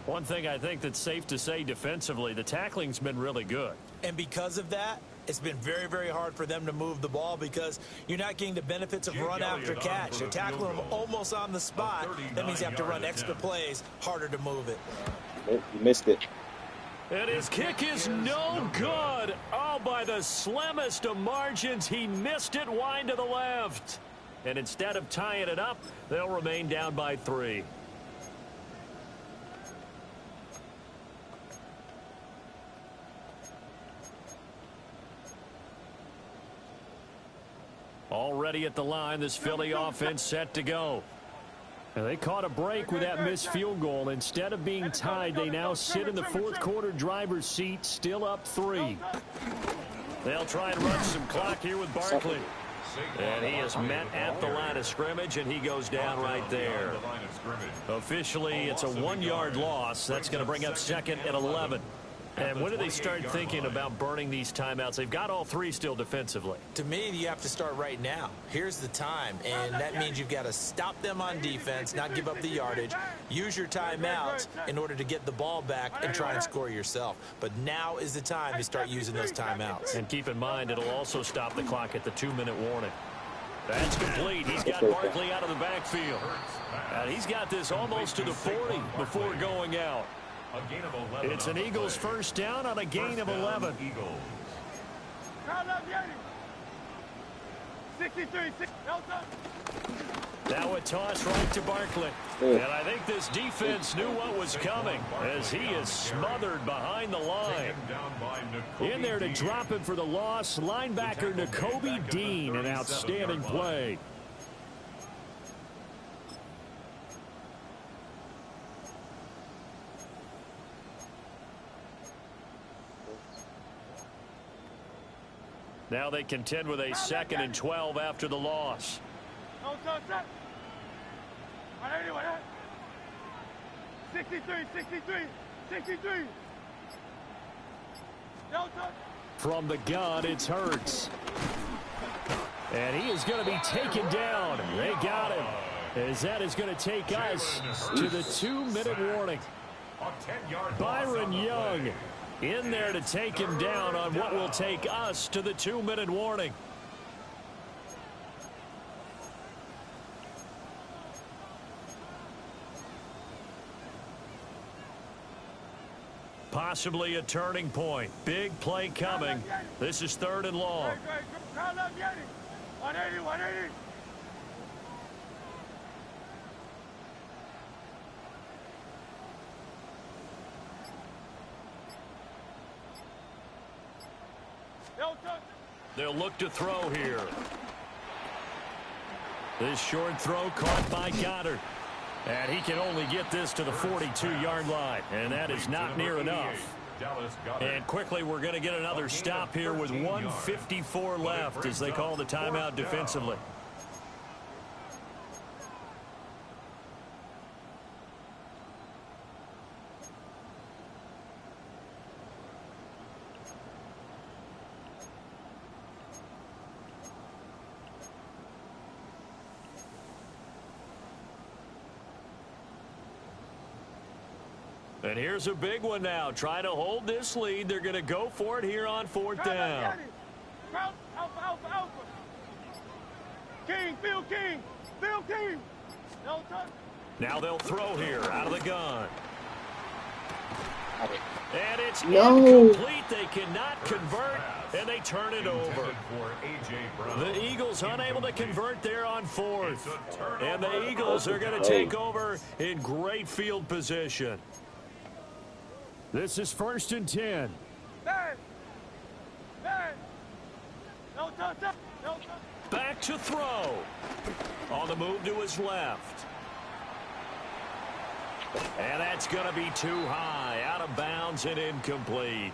One thing I think that's safe to say defensively, the tackling's been really good. And because of that, it's been very, very hard for them to move the ball because you're not getting the benefits of run after catch. You're tackling them almost on the spot. That means you have to run extra plays, harder to move it. You missed it. And his kick is no good. Oh, by the slimmest of margins, he missed it wide to the left. And instead of tying it up, they'll remain down by 3. Already at the line, this Philly offense set to go. And they caught a break with that missed field goal. Instead of being tied, they now sit in the fourth quarter driver's seat, still up 3. They'll try and run some clock here with Barkley. And he is met at the line of scrimmage, and he goes down right there. Officially, it's a 1-yard loss. That's going to bring up 2nd and 11. And when do they start thinking about burning these timeouts? They've got all 3 still defensively. To me, you have to start right now. Here's the time, and that means you've got to stop them on defense, not give up the yardage, use your timeouts in order to get the ball back and try and score yourself. But now is the time to start using those timeouts. And keep in mind, it'll also stop the clock at the 2-minute warning. That's complete. He's got Barkley out of the backfield. And he's got this almost to the 40 before going out. It's an Eagles first down on a gain of 11. 63, Now a toss right to Barkley. And I think this defense knew what was coming as he is smothered behind the line. In there to drop him for the loss, linebacker Nakobe Dean, an outstanding play. Now they contend with a 2nd and 12 after the loss. 63. From the gun, it's Hurts. And he is going to be taken down. They got him. As that is going to take us to the 2-minute warning. Byron Young in there to take him down on what will take us to the 2-minute warning. Possibly a turning point. Big play coming. This is 3rd and long. 180. They'll look to throw here. This short throw caught by Goddard. And he can only get this to the 42-yard line. And that is not near enough. And quickly, we're going to get another stop here with 1:54 left as they call the timeout defensively. And here's a big one now. Trying to hold this lead. They're going to go for it here on 4th down. Alpha. King, Phil King. Now they'll throw here out of the gun. And it's incomplete. They cannot convert, and they turn it over. The Eagles unable to convert there on 4th. And the Eagles are going to take over in great field position. This is 1st and 10. Back to throw. On the move to his left. And that's going to be too high. Out of bounds and incomplete.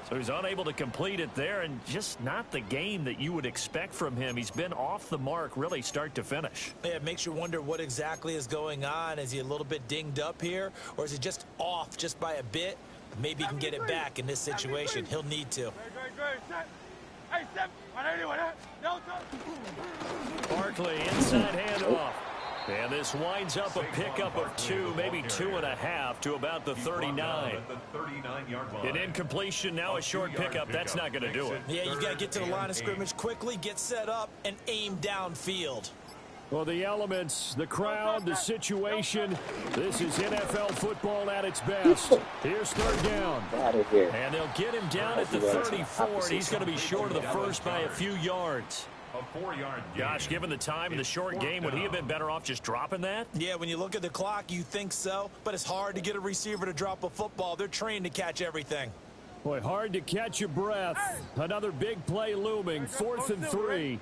So he's unable to complete it there, and just not the game that you would expect from him. He's been off the mark really start to finish. Yeah, it makes you wonder what exactly is going on. Is he a little bit dinged up here, or is he just off just by a bit? Maybe he can get it back in this situation. He'll need to. Barkley inside handoff. And this winds up a pickup of 2, maybe 2.5 to about the 39. An incompletion, now a short pickup. That's not going to do it. Yeah, you got to get to the line of scrimmage quickly, get set up, and aim downfield. Well, the elements, the crowd, the situation, this is NFL football at its best. Here's 3rd down. And they'll get him down at the 34, and he's going to be short of the first by a few yards. A 4-yard gain. Gosh, given the time in the short game, would he have been better off just dropping that? Yeah, when you look at the clock, you think so, but it's hard to get a receiver to drop a football. They're trained to catch everything. Boy, hard to catch your breath. Another big play looming, 4th and 3.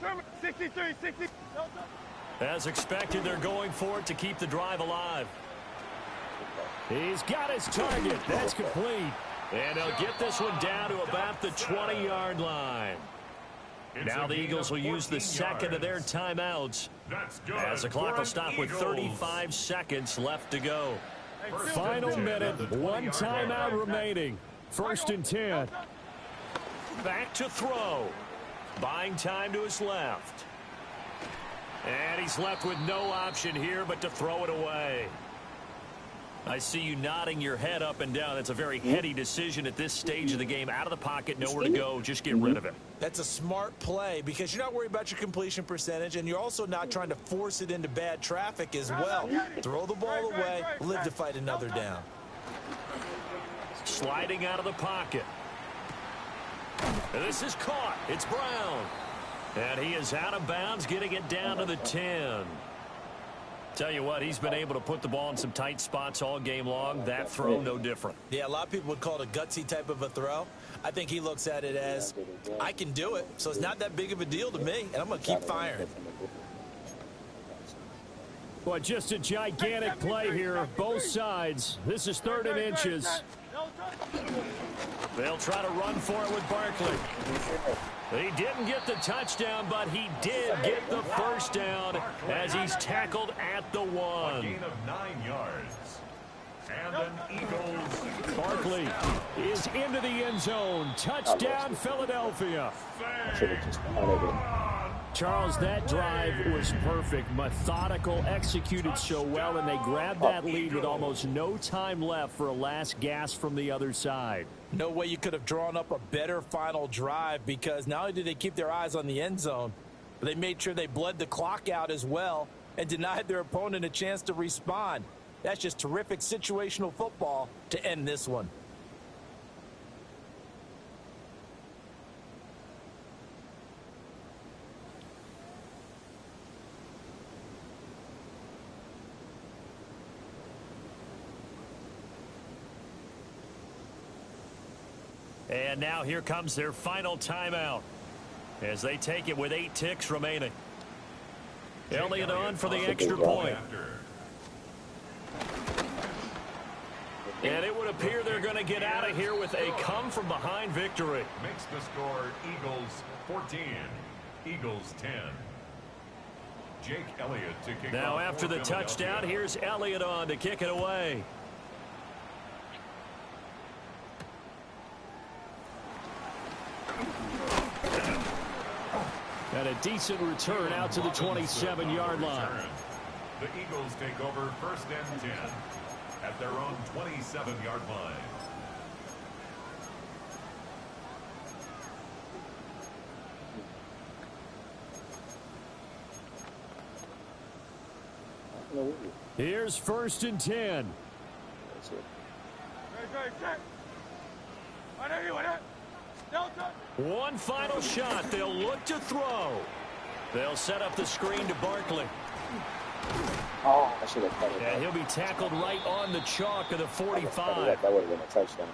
Trimmer, 63, 60. As expected, they're going for it to keep the drive alive. He's got his target. That's complete. And they'll get this one down to about the 20-yard line. Now the Eagles will use the second of their timeouts, as the clock will stop with 35 seconds left to go. Final minute, one timeout remaining. 1st and 10. Back to throw. Buying time to his left. And he's left with no option here but to throw it away. I see you nodding your head up and down. That's a very heady decision at this stage of the game. Out of the pocket, nowhere to go. Just get rid of it. That's a smart play because you're not worried about your completion percentage, and you're also not trying to force it into bad traffic as well. Throw the ball away, live to fight another down. Sliding out of the pocket. And this is caught. It's Brown. And he is out of bounds, getting it down to the 10. Tell you what, he's been able to put the ball in some tight spots all game long. That throw, no different. Yeah, a lot of people would call it a gutsy type of a throw. I think he looks at it as, I can do it, so it's not that big of a deal to me, and I'm going to keep firing. Well, just a gigantic play here, both sides. This is 3rd and inches. They'll try to run for it with Barkley. He didn't get the touchdown, but he did get the first down as he's tackled at the 1. A gain of 9 yards. And an Eagles. Barkley is into the end zone. Touchdown, Philadelphia. Charles, that drive was perfect, methodical, executed so well, and they grabbed that lead with almost no time left for a last gasp from the other side. No way you could have drawn up a better final drive, because not only did they keep their eyes on the end zone, but they made sure they bled the clock out as well and denied their opponent a chance to respond. That's just terrific situational football to end this one. And now here comes their final timeout as they take it with 8 ticks remaining. Elliott on for the extra point. And it would appear they're going to get out of here with a come-from-behind victory. Makes the score Eagles 14, Eagles 10. Jake Elliott to kick now off after the touchdown, here's Elliott on to kick it away. And a decent return out to the 27-yard line. The Eagles take over 1st and 10 at their own 27-yard line. Here's 1st and 10. One final shot. They'll look to throw. They'll set up the screen to Barkley. Oh, I should have cut it. And he'll be tackled right on the chalk of the 45. That would have been a touchdown.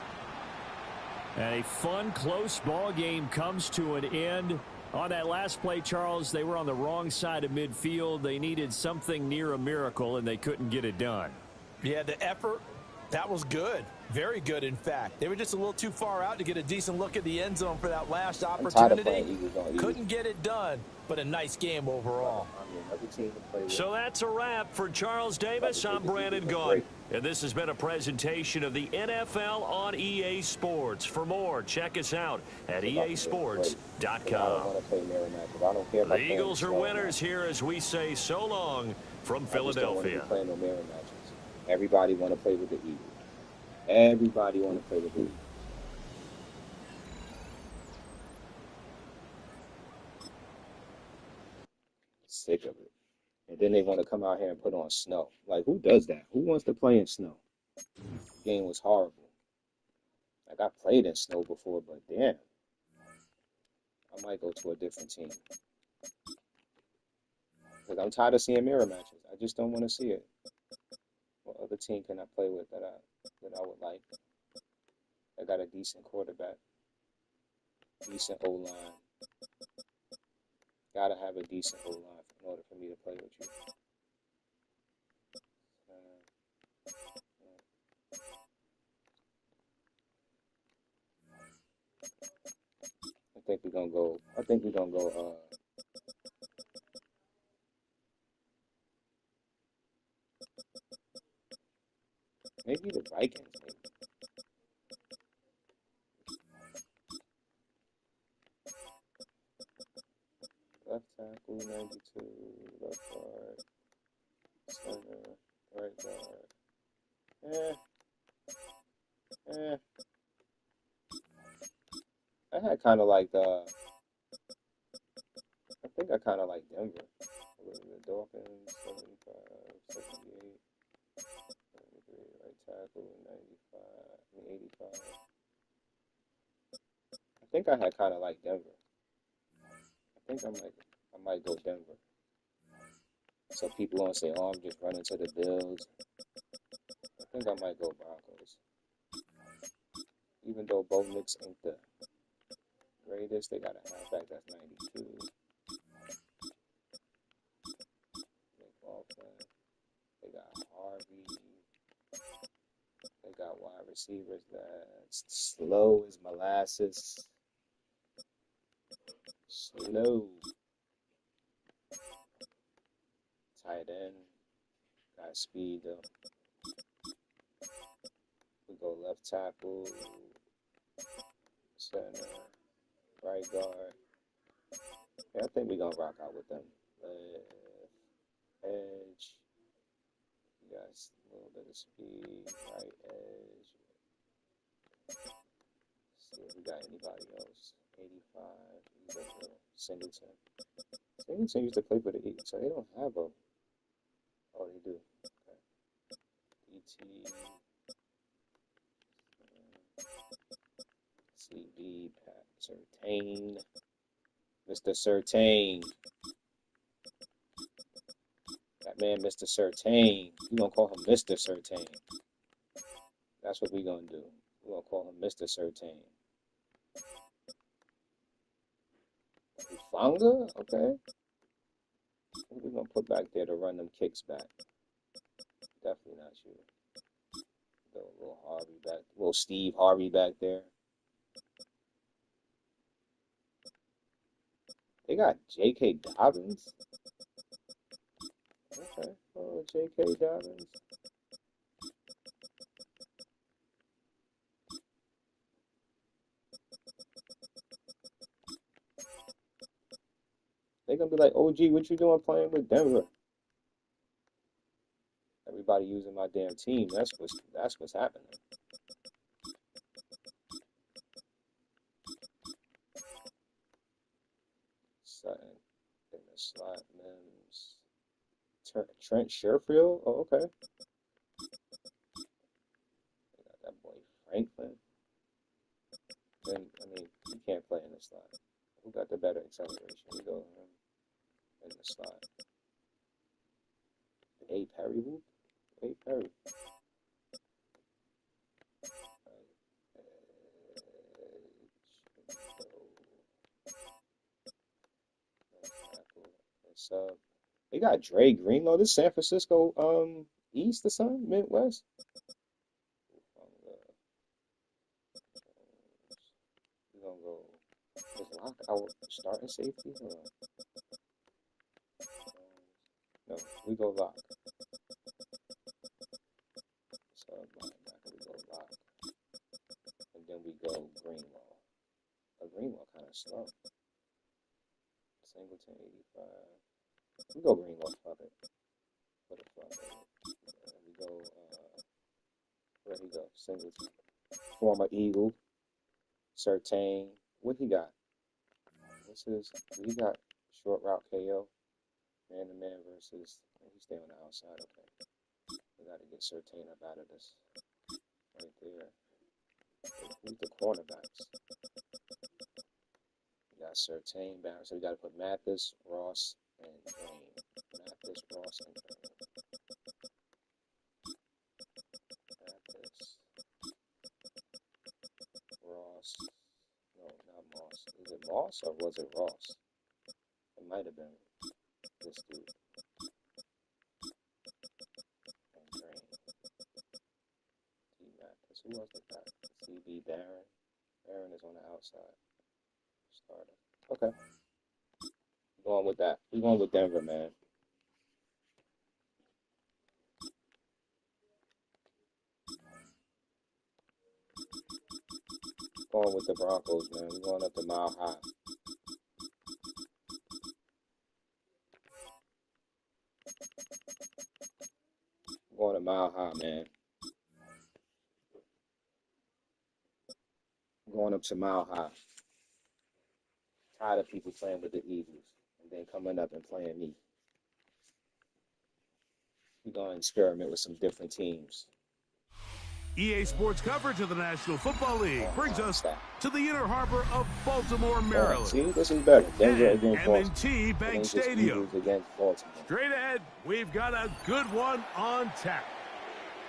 And a fun, close ball game comes to an end. On that last play, Charles, they were on the wrong side of midfield. They needed something near a miracle, and they couldn't get it done. Yeah, the effort, that was good. Very good, in fact. They were just a little too far out to get a decent look at the end zone for that last opportunity. Couldn't get it done, but a nice game overall. So that's a wrap for Charles Davis. I'm Brandon Gaughan. And this has been a presentation of the NFL on EA Sports. For more, check us out at easports.com. The Eagles are winners here as we say so long from Philadelphia. Everybody want to play with the Eagles. Everybody want to play with the Eagles. Sick of it. And then they want to come out here and put on snow. Like, who does that? Who wants to play in snow? The game was horrible. Like, I played in snow before, but damn. I might go to a different team. Because I'm tired of seeing mirror matches. I just don't want to see it. What other team can I play with that I would like? I got a decent quarterback. Decent O-line. Gotta have a decent O line in order for me to play with you. I think we're gonna go. Maybe the Vikings. Maybe. Left tackle 92. Left guard. Center. Right guard. I had kind of like I think I kind of like Denver. The Dolphins 75, 78, 73, right tackle 95, 85. I think I had kind of like Denver. I think I might go Denver. So people won't say, "Oh, I'm just running to the Bills." I think I might go Broncos. Even though Bo Nix ain't the greatest, they got a halfback that's 92. They got Harvey. They got wide receivers that's slow as molasses. Slow. Tight end. Got speed though. We go left tackle. Center. Right guard. Yeah, I think we're going to rock out with them. Left edge. You got a little bit of speed. Right edge. See if we got anybody else. 85. Singleton. Singleton used to play for the Eagles, so they don't have a. Oh, they do. Okay. DT. CD. Pat Surtain. Mr. Surtain. That man, Mr. Surtain. We're going to call him Mr. Surtain. That's what we're going to do. We're going to call him Mr. Surtain. Fanga? Okay. What we're going to put back there to run them kicks back? Definitely not you. Go a little Harvey back. Little Steve Harvey back there. They got J.K. Dobbins. Okay. Oh, J.K. Dobbins. They're going to be like, OG, what you doing playing with Denver? Everybody using my damn team. That's what's happening. Sutton in the slot. Mims. Trent Sherfield. Oh, okay. They got that boy Franklin. Then you can't play in the slot. Who got the better acceleration? We go in the slot. A Perry whoop. A Perry. They got Dre Greenlaw. This San Francisco East or something? Midwest? We're gonna go. Is Lock our starting safety? Hold on. No, we go Lock. So we go Lock. And then we go Greenlaw. Greenlaw kind of slow. Singleton 85. We go Greenlaw, fuck it. What the fuck? We go, where he go? Singleton. Former Eagle. Surtain. What he got? What's his? He got short route KO. Man to man versus. He's staying on the outside. Okay. We got to get Surtain up out of this. Right there. Who's the cornerbacks? We got Surtain back. So we got to put Mathis, Ross, and Drain. Mathis, Ross, and Drain. Mathis, Ross. No, not Moss. Is it Moss or was it Ross? It might have been this dude. And Green. T-Mac. Who else is that? CB Barron. Barron is on the outside. Starter. Okay. Going with that. We're going with Denver, man. Going with the Broncos, man. We're going up to Mile High. Going to Mile High, man. Going up to Mile High. Tired of people playing with the Eagles and then coming up and playing me. We're going to experiment with some different teams. EA Sports coverage of the National Football League brings us to the inner harbor of Baltimore, Maryland. See, this is better. Denver against M&T Bank Stadium. Against Baltimore. Straight ahead, we've got a good one on tap.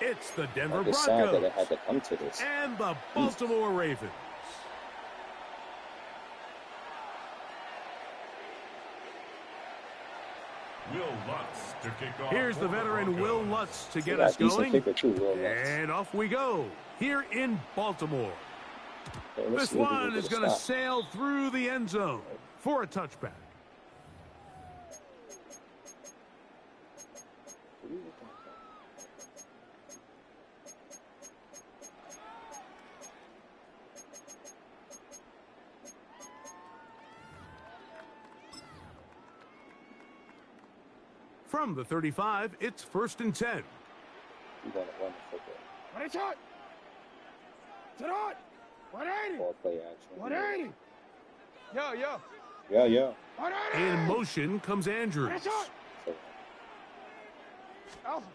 It's the Denver It's sad that Broncos it had to come to this. and the Baltimore Ravens. Will Lutz to kick off. Here's the veteran Will Lutz to get got us going. kicker too, Will Lutz. And off we go here in Baltimore. Okay, This one is going to sail through the end zone for a touchback. From the 35, it's 1st and 10. We're going to run the football. What is it? Sit on. 180. Ball play action. 180. Yo. Yeah. 180. In motion comes Andrews. What is it? Alpha.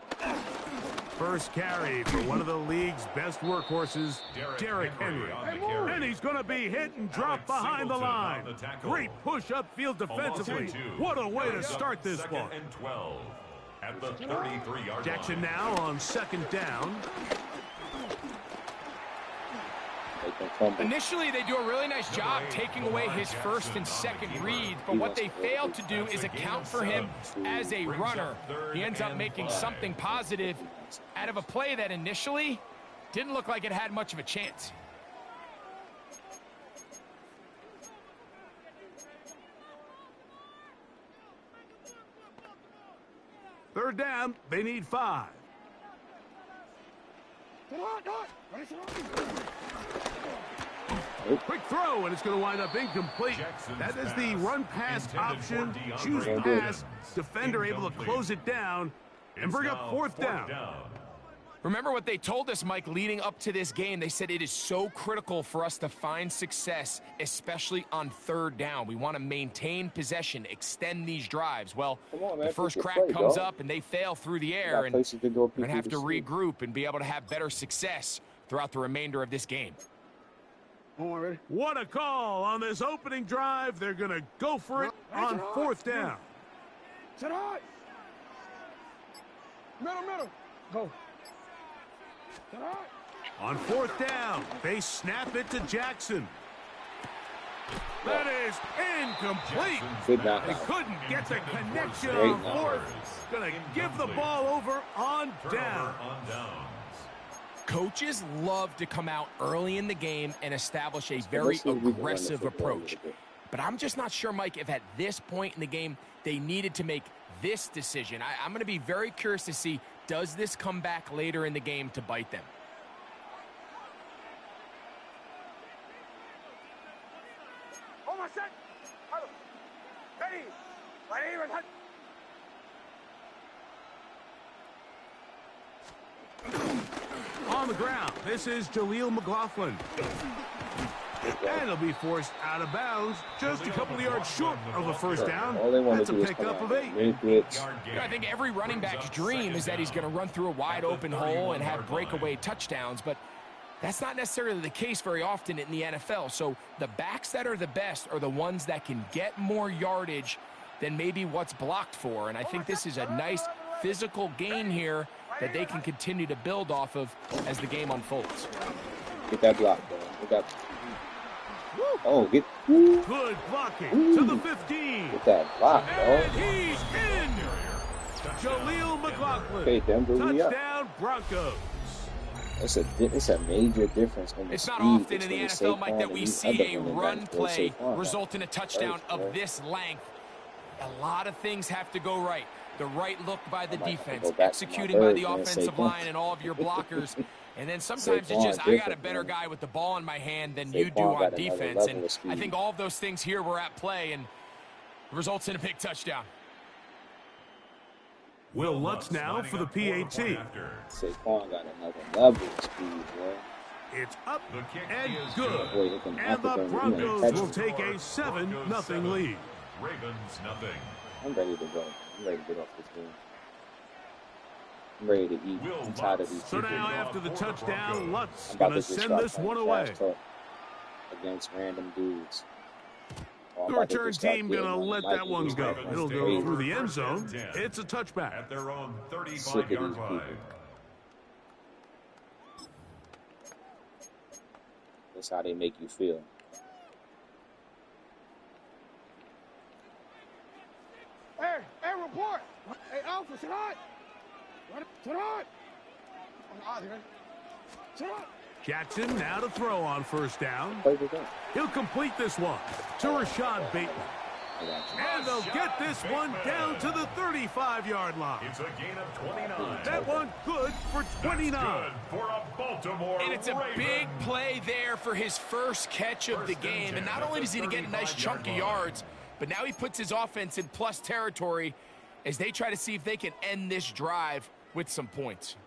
First carry for one of the league's best workhorses, Derrick Henry. And he's going to be hit and dropped behind the line. Great push upfield defensively. What a way to start this one. And 12 at the 33-yard Jackson line. now on 2nd down. Initially, they do a really nice job taking away his first and second read, but what they failed to do is account for him as a runner. He ends up making something positive out of a play that initially didn't look like it had much of a chance. Third down, they need 5. Quick throw, and it's going to wind up incomplete. That is the run-pass option. Choose pass. Defender able to close it down and bring up 4th down. Remember what they told us, Mike, leading up to this game. They said it is so critical for us to find success, especially on 3rd down. We want to maintain possession, extend these drives. Well, the first crack comes up, and they fail through the air, and we're going to have to regroup and be able to have better success throughout the remainder of this game. What a call on this opening drive. They're going to go for it on 4th down. Sit on. Middle. Go. Sit on. On 4th down, they snap it to Jackson. That is incomplete. They couldn't get the connection on 4th. Going to give the ball over on down. Coaches love to come out early in the game and establish a very aggressive approach. But I'm just not sure, Mike, if at this point in the game they needed to make this decision. I'm going to be very curious to see, does this come back later in the game to bite them? Almost set. Ready. On the ground, this is Jaleel McLaughlin. And he'll be forced out of bounds, just a couple of yards short of a 1st down. That's a pickup of 8. I think every running back's dream is that he's going to run through a wide open hole and have breakaway touchdowns, but that's not necessarily the case very often in the NFL. So the backs that are the best are the ones that can get more yardage than maybe what's blocked for. And I think this is a nice physical gain here that they can continue to build off of as the game unfolds. Get that block, bro. Oh, get Good blocking to the 15. get that block, And bro. he's in. Jaleel McLaughlin. Okay, Denver, we up. Touchdown, Broncos. It's a major difference in the It's not speed often in the between NFL, Mike, Saquon that and we these see other a running run backs where play Saquon result in a touchdown bro. of this length. A lot of things have to go right. The right look by the I might have to defense, go back to my executing by the birds, man. offensive Saquon. line and all of your blockers. And then sometimes it's Saquon just, I got a different, better man. guy with the ball in my hand than you do Saquon on got another defense. level And of speed. I think all of those things here were at play and results in a big touchdown. Will Lutz now for the PAT. Saquon got another level of speed, bro. It's up The kick and is good. Boy, they can And the African, Broncos will catch take a 7-0 lead. Ravens nothing. I'm ready to go. I'm ready to get off this game. I'm ready to eat. I'm tired of these So people. now after the touchdown, Lutz I'm about going to to just send start this playing one trash away. talk against random dudes. Oh, I'm The about to return just start team getting going to on the let mic that and one just go. start going It'll go crazy. through the end zone. It's a touchback. At their own Sick of these 35-yard line. people. That's how they make you feel. Hey, report. Hey, Alpha, sit on. Sit on. Sit on. Jackson now to throw on first down. Play the game. He'll complete this one to Rashad Bateman. I got you. And they'll get this one down to the 35-yard line. It's a gain of 29. That one good for 29. Good for a Baltimore And it's a Ravens. big play there for his first catch of the game. And not only does he get a nice chunk of yards, but now he puts his offense in plus territory as they try to see if they can end this drive with some points.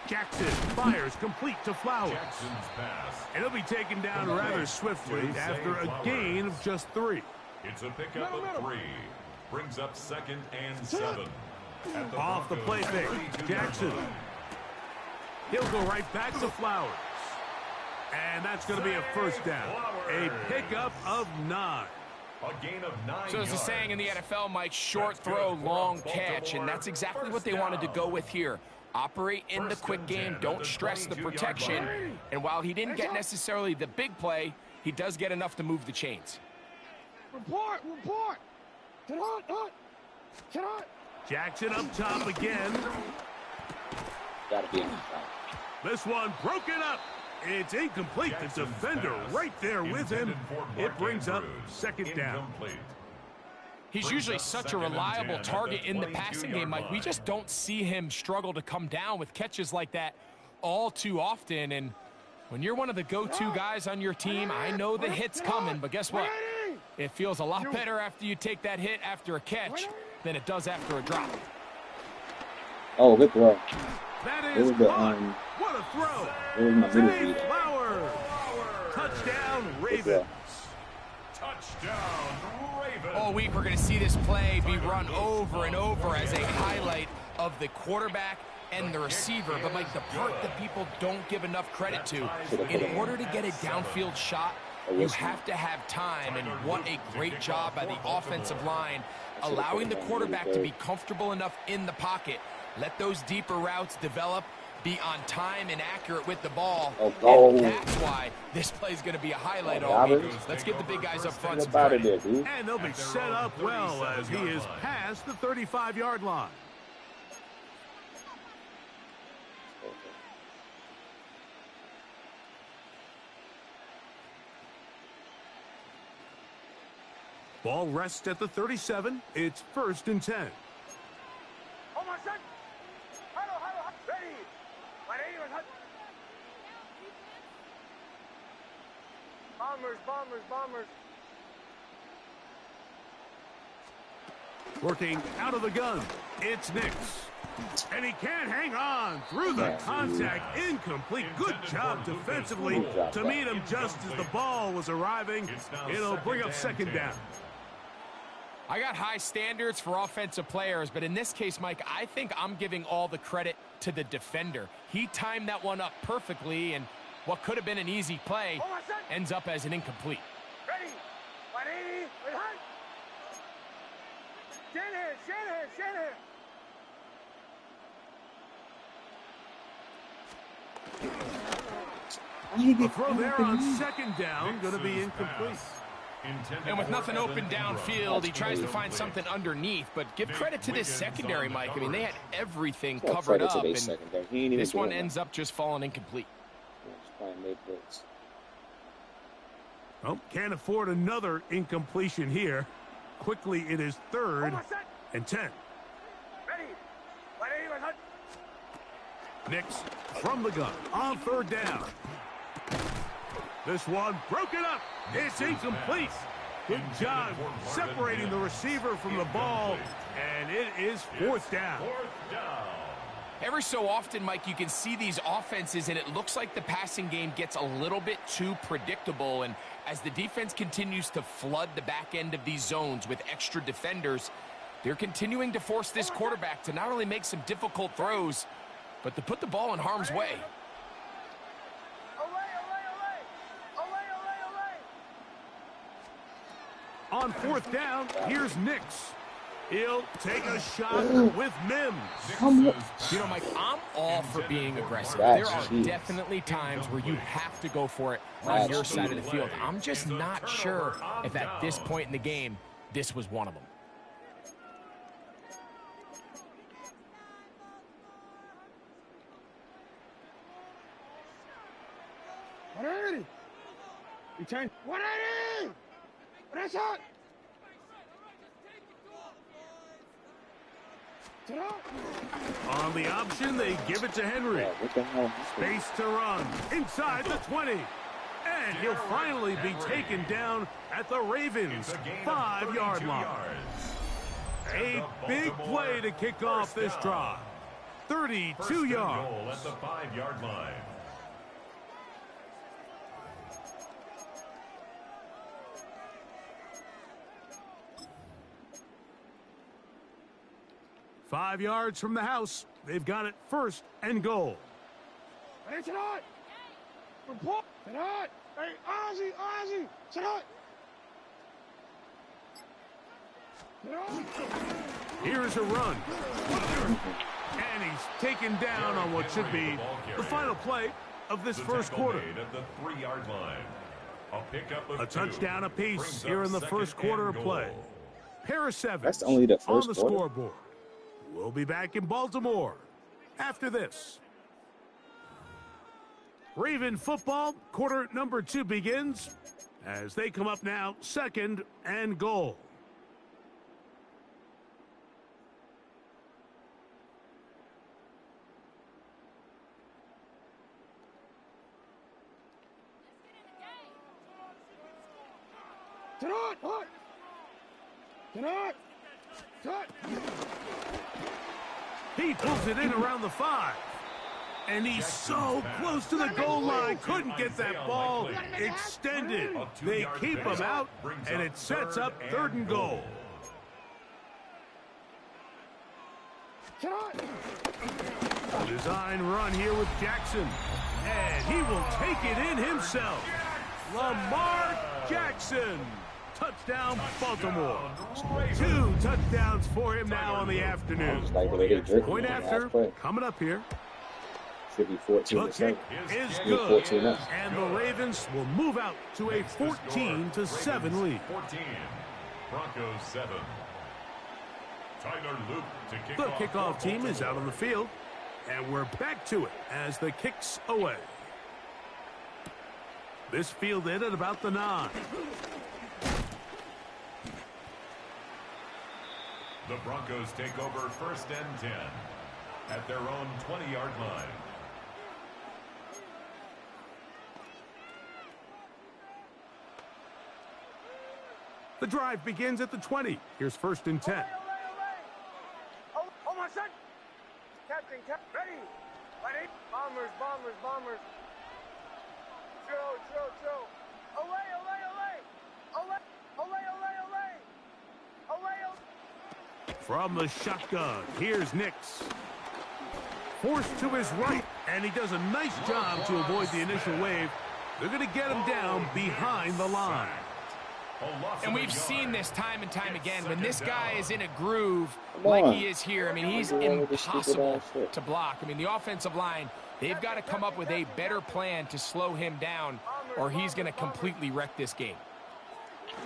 Jackson fires complete to Flowers. Jackson's pass. And he'll be taken down rather swiftly after a gain of just 3. It's a pickup of 3. Brings up 2nd and 7. At Off the play Broncos' fake, 32-yard Jackson. line. He'll go right back to Flowers. And that's going to be a first down. A pickup of 9. A gain of 9 So as the yards. saying in the NFL, Mike, short throw, long catch, and that's exactly what they wanted to go with here. Operate in the quick game, don't stress the protection, and while he didn't get necessarily the big play, he does get enough to move the chains. Report. Sit on. Sit on. Jackson up top again. Gotta be on top. This one broken up. It's incomplete. The defender right there with him. It brings up 2nd down. Incomplete. He's usually such a reliable target in the passing game, Mike. We just don't see him struggle to come down with catches like that all too often. And when you're one of the go-to guys on your team, I know the hit's coming, but guess what? It feels a lot better after you take that hit after a catch than it does after a drop. Oh, good throw. That It is was the caught. What a throw. it was my middle Zay read. Flowers. Touchdown, Good Ravens. throw. Touchdown, Ravens. All week we're going to see this play be run over and over as a highlight of the quarterback and the receiver. But, Mike, the part that people don't give enough credit to, in order to get a downfield shot, you have to have time. And what a great job by the offensive line, allowing the quarterback to be comfortable enough in the pocket. Let those deeper routes develop, be on time and accurate with the ball. Oh, And that's why this play is going to be a highlight all Robbins. week. Let's give the big guys up front some Get out of credit. there, dude. And they'll be set up well as he is past the 35-yard line. Ball rests at the 37. It's 1st and 10. Oh, my son. Hello. Ready. My name is Bombers. Working out of the gun. It's Nix. And he can't hang on through the contact. Incomplete. Good job defensively to meet him just as the ball was arriving. It'll bring up 2nd down. I got high standards for offensive players, but in this case, Mike, I think I'm giving all the credit to the defender. He timed that one up perfectly, and what could have been an easy play ends up as an incomplete. Ready? 180. Shanahan. The throw there on second down, going to be incomplete. And with nothing open downfield, he tries to find something underneath. But give credit to this secondary, Mike. I mean, they had everything covered up, and this one ends up just falling incomplete. Well, can't afford another incompletion here. Quickly, it is 3rd and 10. Nix from the gun on 3rd down. This one broken up. It's incomplete. Good job separating the receiver from the ball, and it is 4th down. Every so often, Mike, you can see these offenses, and it looks like the passing game gets a little bit too predictable. And as the defense continues to flood the back end of these zones with extra defenders, they're continuing to force this quarterback to not only make some difficult throws, but to put the ball in harm's way. On 4th down, here's Nix. He'll take a shot with Mims. You know, Mike, I'm all for being aggressive. There are definitely times where you have to go for it on your side of the field. I'm just not sure if at this point in the game, this was one of them. Return. 180! What shot? On the option, they give it to Henry. Space to run inside the 20. And he'll finally be taken down at the Ravens' 5-yard line. A big play to kick off this drive. 32 yards. At the 5-yard line. Five yards from the house. They've got it 1st and goal. Hey, tonight! Report! Tonight! Hey, Ozzy! Tonight! Here's a run. And he's taken down on what should be the final play of this first quarter. At the 3-yard line. A touchdown apiece here in the first quarter of play. Pair of 7 That's only the first on the quarter. scoreboard. We'll be back in Baltimore after this. Raven football, quarter number 2 begins as they come up now, 2nd and goal. He pulls it in around the 5. And he's so close to the goal line. Couldn't get that ball extended. They keep him out, and it sets up 3rd and goal. Design run here with Jackson. And he will take it in himself. Lamar Jackson. Touchdown, Baltimore. 2 touchdowns for him now on the afternoon. Point after, coming up here. Should be 14. The kick is good, and the Ravens will move out to a 14-7 lead. 14. Broncos 7. Tyler Luke to kick The off. kickoff team is out on the field, and we're back to it as the kick's away. This fielded at about the 9. The Broncos take over 1st and 10 at their own 20-yard line. The drive begins at the 20. Here's 1st and 10. Oh, my son! Captain, ready! Bombers. Chill. Away! From the shotgun, here's Nix. Forced to his right, and he does a nice job to avoid the initial wave. They're going to get him down behind the line. And we've seen this time and time again. When this guy is in a groove like he is here, I mean, he's impossible to block. I mean, the offensive line, they've got to come up with a better plan to slow him down, or he's going to completely wreck this game.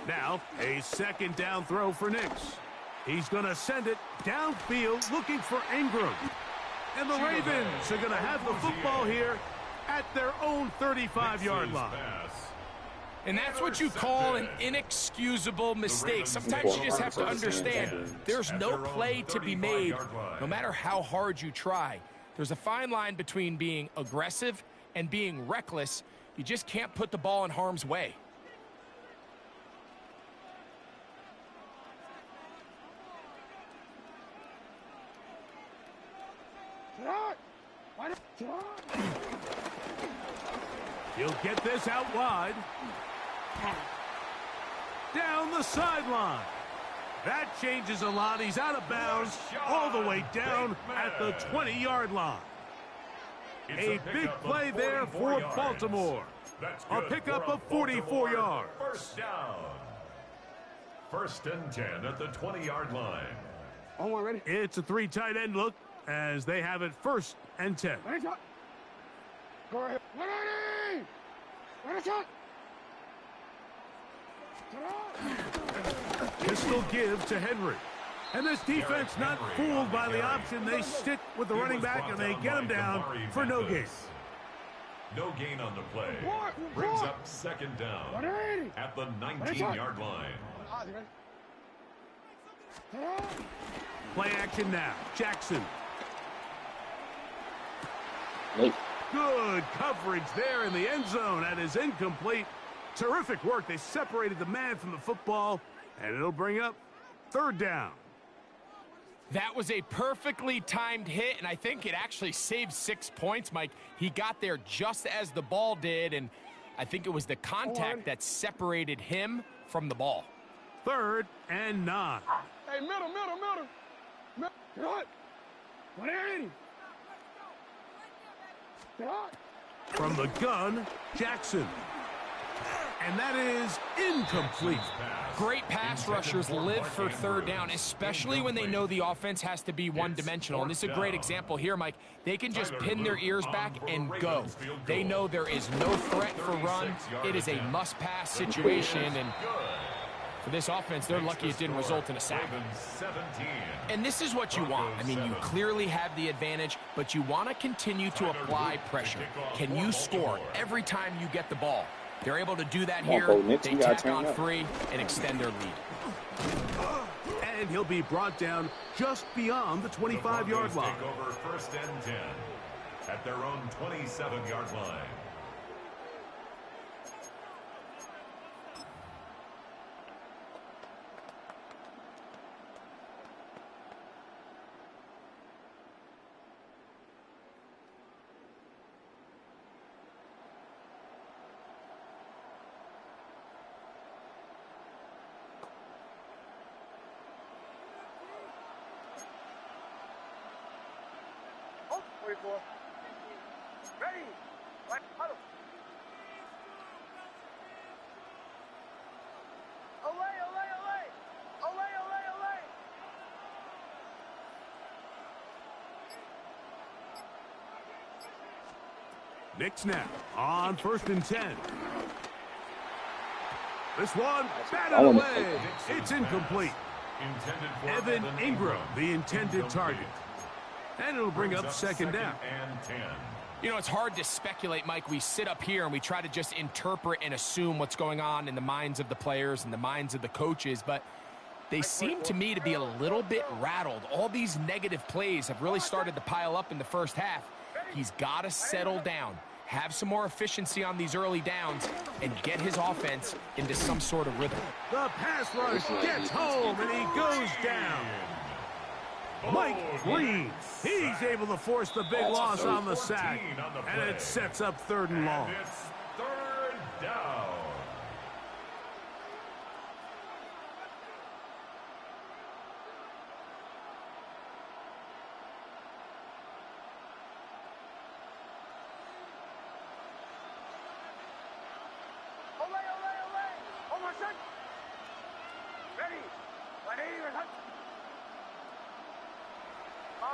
Now, a second down throw for Nix. He's going to send it downfield looking for Ingram. And the Ravens are going to have the football here at their own 35-yard line. And that's what you call an inexcusable mistake. Sometimes you just have to understand there's no play to be made, no matter how hard you try. There's a fine line between being aggressive and being reckless. You just can't put the ball in harm's way. He'll get this out wide. Down the sideline. That changes a lot. He's out of bounds all the way down at the 20-yard line. A big play there for Baltimore. A pickup of 44 yards. First down. First and 10 at the 20-yard line. Ready? It's a three tight end look as they have it first and 10. Go ahead. Ready, shot. Pistol give to Henry. And this defense not fooled by the option. They stick with the running back and they get him down for no gain. No gain on the play. Brings up second down at the 19-yard line. Play action now. Jackson. Good coverage there in the end zone. That is incomplete. Terrific work. They separated the man from the football, and it'll bring up third down. That was a perfectly timed hit, and I think it actually saved 6 points, Mike. He got there just as the ball did, and I think it was the contact that separated him from the ball. Third and 9. Hey, middle. Good. 180. From the gun, Jackson. And that is incomplete. Great pass rushers live for third down, especially when they know the offense has to be one-dimensional. And this is a great example here, Mike. They can just pin their ears back and go. They know there is no threat for run. It is a must-pass situation. And for this offense, they're lucky it didn't result in a sack. And this is what you want. I mean, you clearly have the advantage, but you want to continue to apply pressure. Can you score every time you get the ball? They're able to do that here. They tack on 3 and extend their lead. And he'll be brought down just beyond the 25-yard line. Take over first and 10 at their own 27-yard line. Ready. Huddle. Olay. Nix now on first and 10. This one batted away. It's incomplete. Evan Ingram, the intended target. And it'll bring up second down. You know, it's hard to speculate, Mike. We sit up here and we try to just interpret and assume what's going on in the minds of the players and the minds of the coaches, but they seem to me to be a little bit rattled. All these negative plays have really started to pile up in the first half. He's got to settle down, have some more efficiency on these early downs, and get his offense into some sort of rhythm. The pass rush gets home, and he goes down. Mike Green, he's able to force the big loss on the sack, and it sets up third and long. It's third down.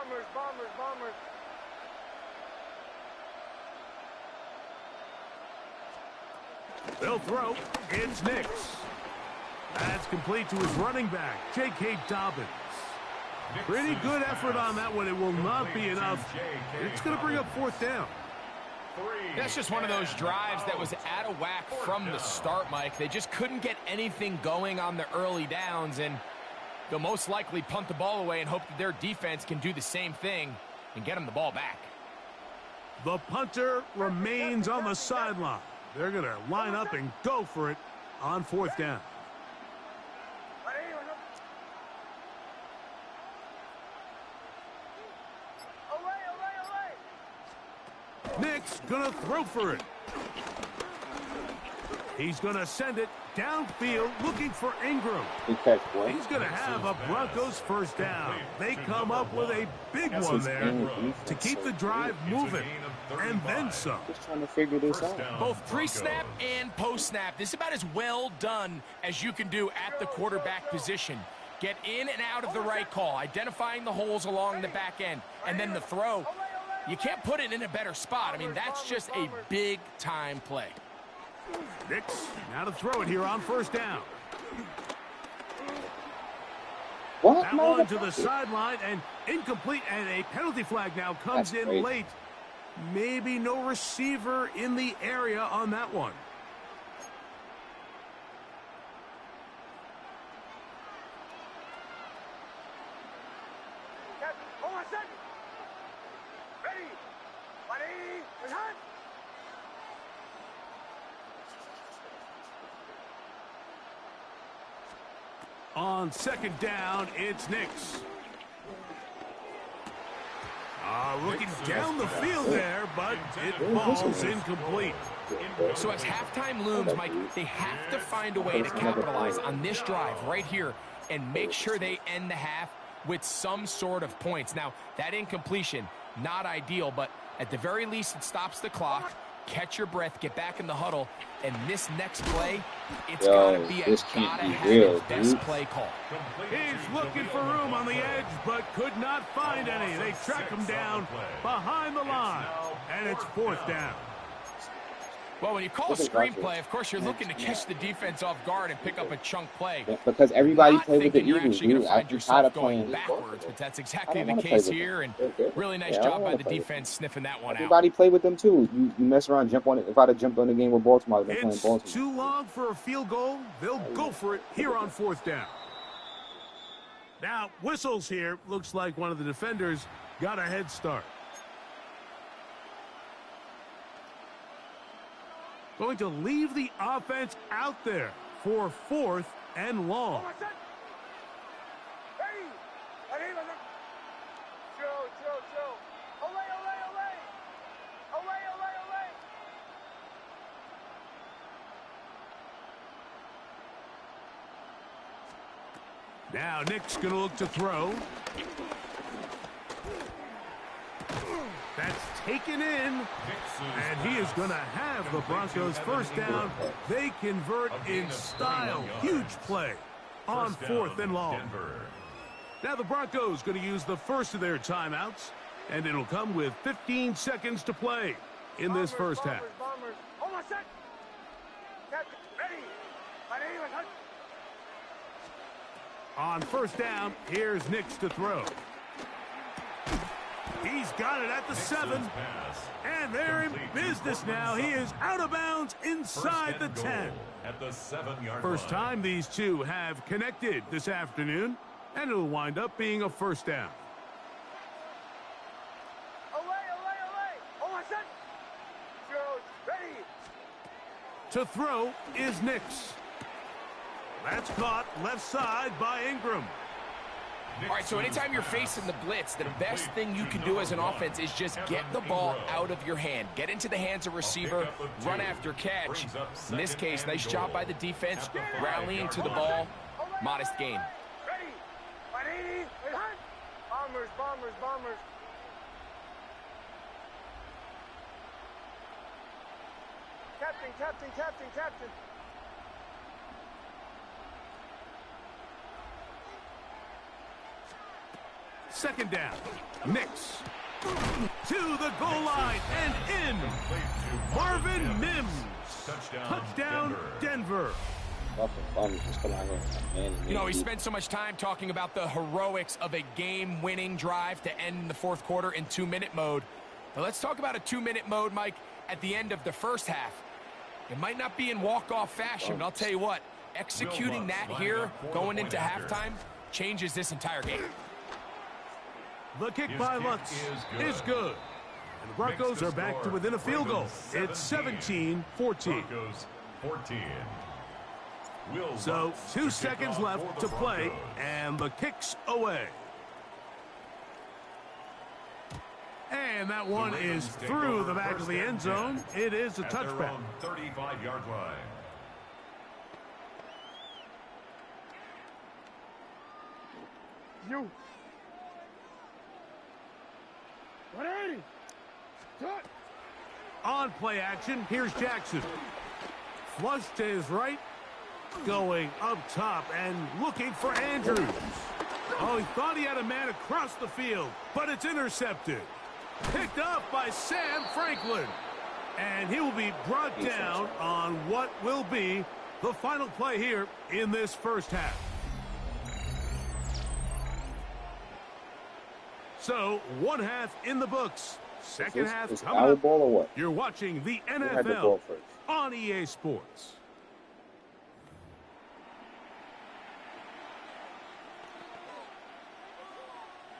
Bombers, bombers, bombers. They'll throw. It's Nix. That's complete to his running back, J.K. Dobbins. Pretty good effort on that one. It will not be enough. It's going to bring up fourth down. That's just one of those drives that was out of whack from the start, Mike. They just couldn't get anything going on the early downs, and they'll most likely punt the ball away and hope that their defense can do the same thing and get them the ball back. The punter remains on the sideline. They're going to line up and go for it on fourth down. Nick's going to throw for it. He's going to send it downfield looking for Ingram. Catch, he's going to have a Broncos first down. They come up with a big one there to keep the drive moving. And then some. Just trying to figure this out. Both pre-snap and post-snap. This is about as well done as you can do at the quarterback position. Get in and out of the right call, identifying the holes along the back end, and then the throw. You can't put it in a better spot. I mean, that's just a big-time play. Nix, now to throw it here on first down. What? That one to the sideline and incomplete, and a penalty flag now comes in late. Maybe no receiver in the area on that one. On second down, it's Nix. Looking down the field there, but it falls incomplete. So as halftime looms, Mike, they have to find a way to capitalize on this drive right here and make sure they end the half with some sort of points. Now, that incompletion, not ideal, but at the very least, it stops the clock. Catch your breath, get back in the huddle, and this next play, it's got to be a gotta-have-it best play call. He's looking for room on the edge, but could not find any. They track him down behind the line, and it's fourth down. Well, when you call a screenplay, of course, you're looking to catch the defense off guard and pick up a chunk play. Because everybody played with the You're Eagles. actually going to find I'm yourself tired of going playing backwards, but that's exactly the case here, and really nice job by the defense sniffing that one out. Everybody play with them, too. You mess around, jump on it. If I'd have jumped on the game with Baltimore, I'd been playing Baltimore. It's too long for a field goal. They'll go for it here on fourth down. Now, whistles here. Looks like one of the defenders got a head start. Going to leave the offense out there for fourth and long. Now Nick's going to look to throw. That's taken in, and he is going to have the Broncos first down. They convert in style. Huge play on fourth and long. Now the Broncos going to use the first of their timeouts, and it'll come with 15 seconds to play in this first half. On first down, here's Nix to throw. He's got it at the 7, and they're in business now. He is out of bounds inside the 10. At the 7-yard First time these two have connected this afternoon, and it'll wind up being a first down. To throw is Nix. That's caught left side by Ingram. All right, so anytime you're facing the blitz, the best thing you can do as an offense is just get the ball out of your hand. Get into the hands of receiver, run after catch. In this case, nice job by the defense, rallying to the ball. Modest gain. Bombers, bombers, bombers. Captain, captain, captain, captain. Second down. Nix. To the goal line and in. Marvin Mims. Touchdown, Denver. You know, he spent so much time talking about the heroics of a game-winning drive to end the fourth quarter in 2-minute mode. But let's talk about a 2-minute mode, Mike, at the end of the first half. It might not be in walk-off fashion, but I'll tell you what, executing that here going into halftime changes this entire game. The kick by Lutz is good. And the Broncos are back to within a field goal. It's 17-14. So 2 seconds left to play, and the kick's away. And that one is through the back of the end zone. It is a touchback. 35-yard line. You. 180. Cut. On play action, here's Jackson. Flush to his right. Going up top and looking for Andrews. Oh, he thought he had a man across the field, but it's intercepted. Picked up by Sam Franklin. And he will be brought down on what will be the final play here in this first half. So, one half in the books. Second half coming up. Or what? You're watching the NFL on EA Sports.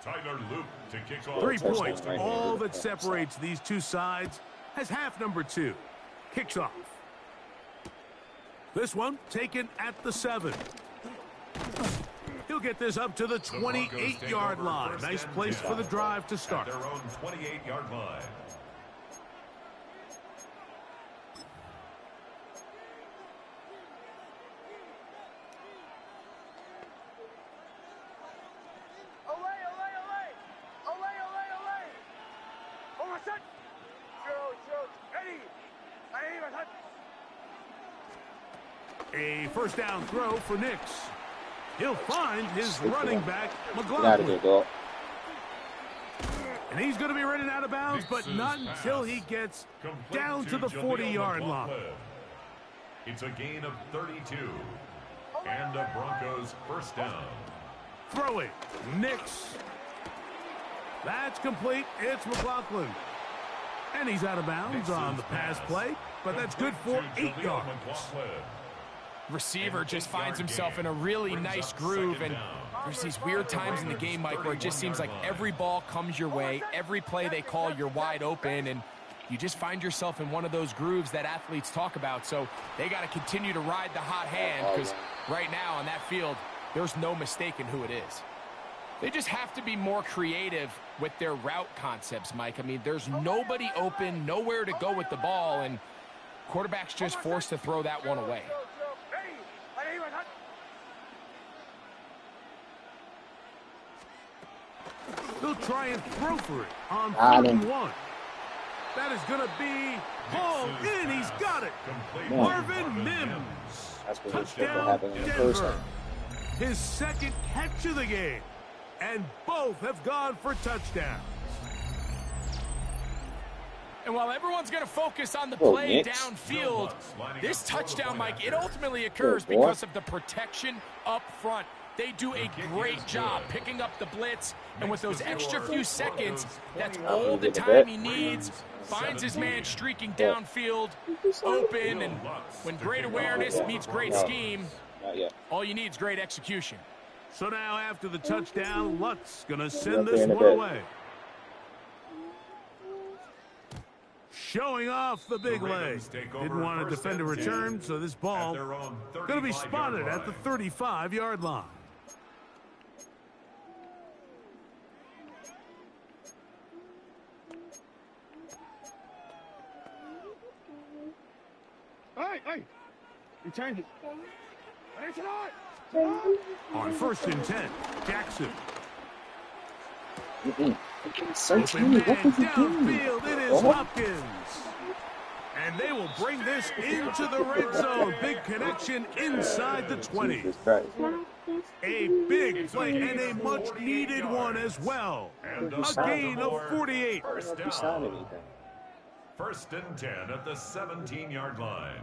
Tyler Luke to kick off. 3 points, all that separates these two sides, as half number 2 kicks off. This one taken at the 7. He'll get this up to the 28-yard line. Nice place for the drive to start. Their own 28-yard line. A first down throw for Nix. He'll find his running back, McLaughlin. And he's going to be running out of bounds, but not until he gets down to the 40-yard line. It's a gain of 32. And the Broncos first down. Throw it. Nix. That's complete. It's McLaughlin. And he's out of bounds on the pass play, but that's good for 8 yards. Receiver just finds himself in a really nice groove, and there's these weird times in the game, Mike, where it just seems like every ball comes your way, every play they call, you're wide open, and you just find yourself in one of those grooves that athletes talk about. So they got to continue to ride the hot hand, because right now on that field, there's no mistaking who it is. They just have to be more creative with their route concepts, Mike. I mean, there's nobody open, nowhere to go with the ball, and quarterback's just forced to throw that one away. He'll try and throw for it on 31. That is going to be hauled in. He's got it. Marvin Mims. Touchdown, Denver. His second catch of the game. And both have gone for touchdowns. And while everyone's going to focus on the play downfield, this touchdown, Mike, it ultimately occurs because of the protection up front. They do a great job picking up the blitz, and with those extra few seconds, that's all the time he needs. Finds his man streaking downfield, open, and when great awareness meets great scheme, all you need is great execution. So now after the touchdown, Lutz going to send this one away. Showing off the big leg. Didn't want to defend a return, so this ball going to be spotted at the 35-yard line. Hey, you change it. Hey, tonight. On 1st and 10, Jackson. Open man downfield, it is Hopkins. And they will bring this into the red zone. Big connection inside the 20. A big play and a much-needed one as well. A gain of 48. First He signed down. anything. 1st and 10 at the 17-yard line.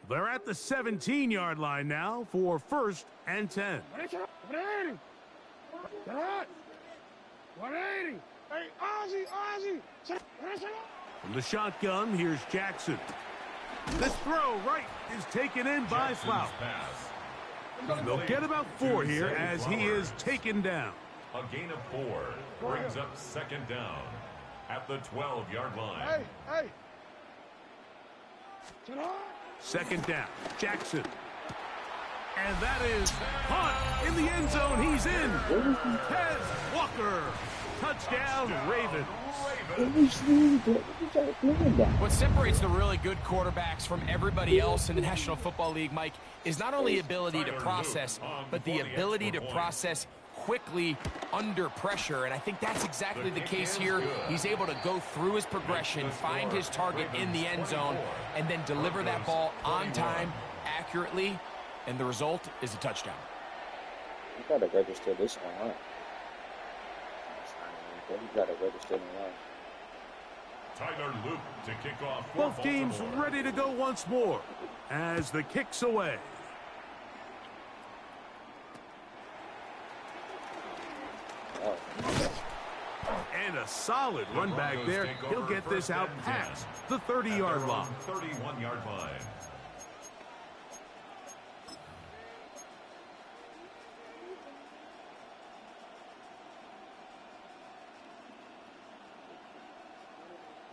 They're at the 17-yard line now for 1st and 10. 180. Hey, Ozzy. From the shotgun, here's Jackson. This throw right is taken in by Jackson's Flout. pass. They'll get about 4 here as he is taken down. A gain of 4 brings up 2nd down at the 12-yard line. Hey. 2nd down, Jackson. And that is Hunt in the end zone. He's in. Ted Walker. Touchdown, Ravens. What separates the really good quarterbacks from everybody else in the National Football League, Mike, is not only ability to process, but the ability to process quickly under pressure. And I think that's exactly the case here. He's able to go through his progression, find his target in the end zone, and then deliver that ball on time, accurately, and the result is a touchdown. You gotta register this online. You gotta register online. Tyler Luke to kick off for Both teams Baltimore. ready to go once more as the kick's away. And a solid run back there. He'll get this out past the 30-yard line. 31-yard line.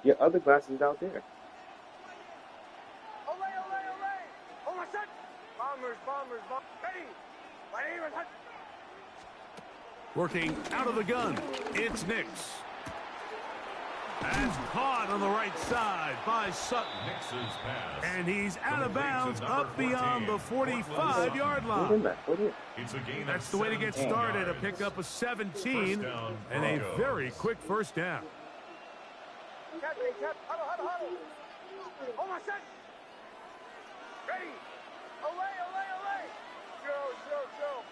Your other glasses out there. Olay. Oh, my son. Bombers. Ready. My name is Hunt. Working out of the gun, it's Nix. As caught on the right side by Sutton. Nix's pass. And he's out of Complete to bounds number up beyond the 14. 45-yard Put line. that. It's a gain That's of the way to get 17 started, a yards. pickup of 17 First down, and a Broncos. very quick first down. Captain. Huddle. Oh, my son. Ready. Olay. Show.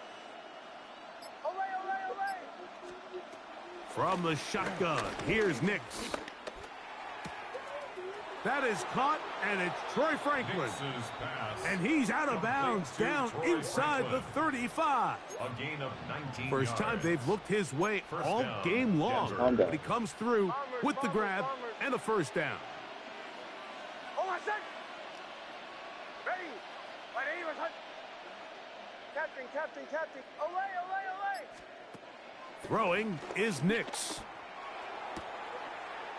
Olay. From the shotgun, here's Nix. That is caught, and it's Troy Franklin. Nix's pass. And he's out of bounds, Complete to down Troy inside the Franklin. 35. A gain of 19 First time yards. they've looked his way First all down, game long. Denver. But he comes through with the grab and a first down. Oh, my son. Ready. My name is Hunt. Captain. Olay. Throwing is Nix.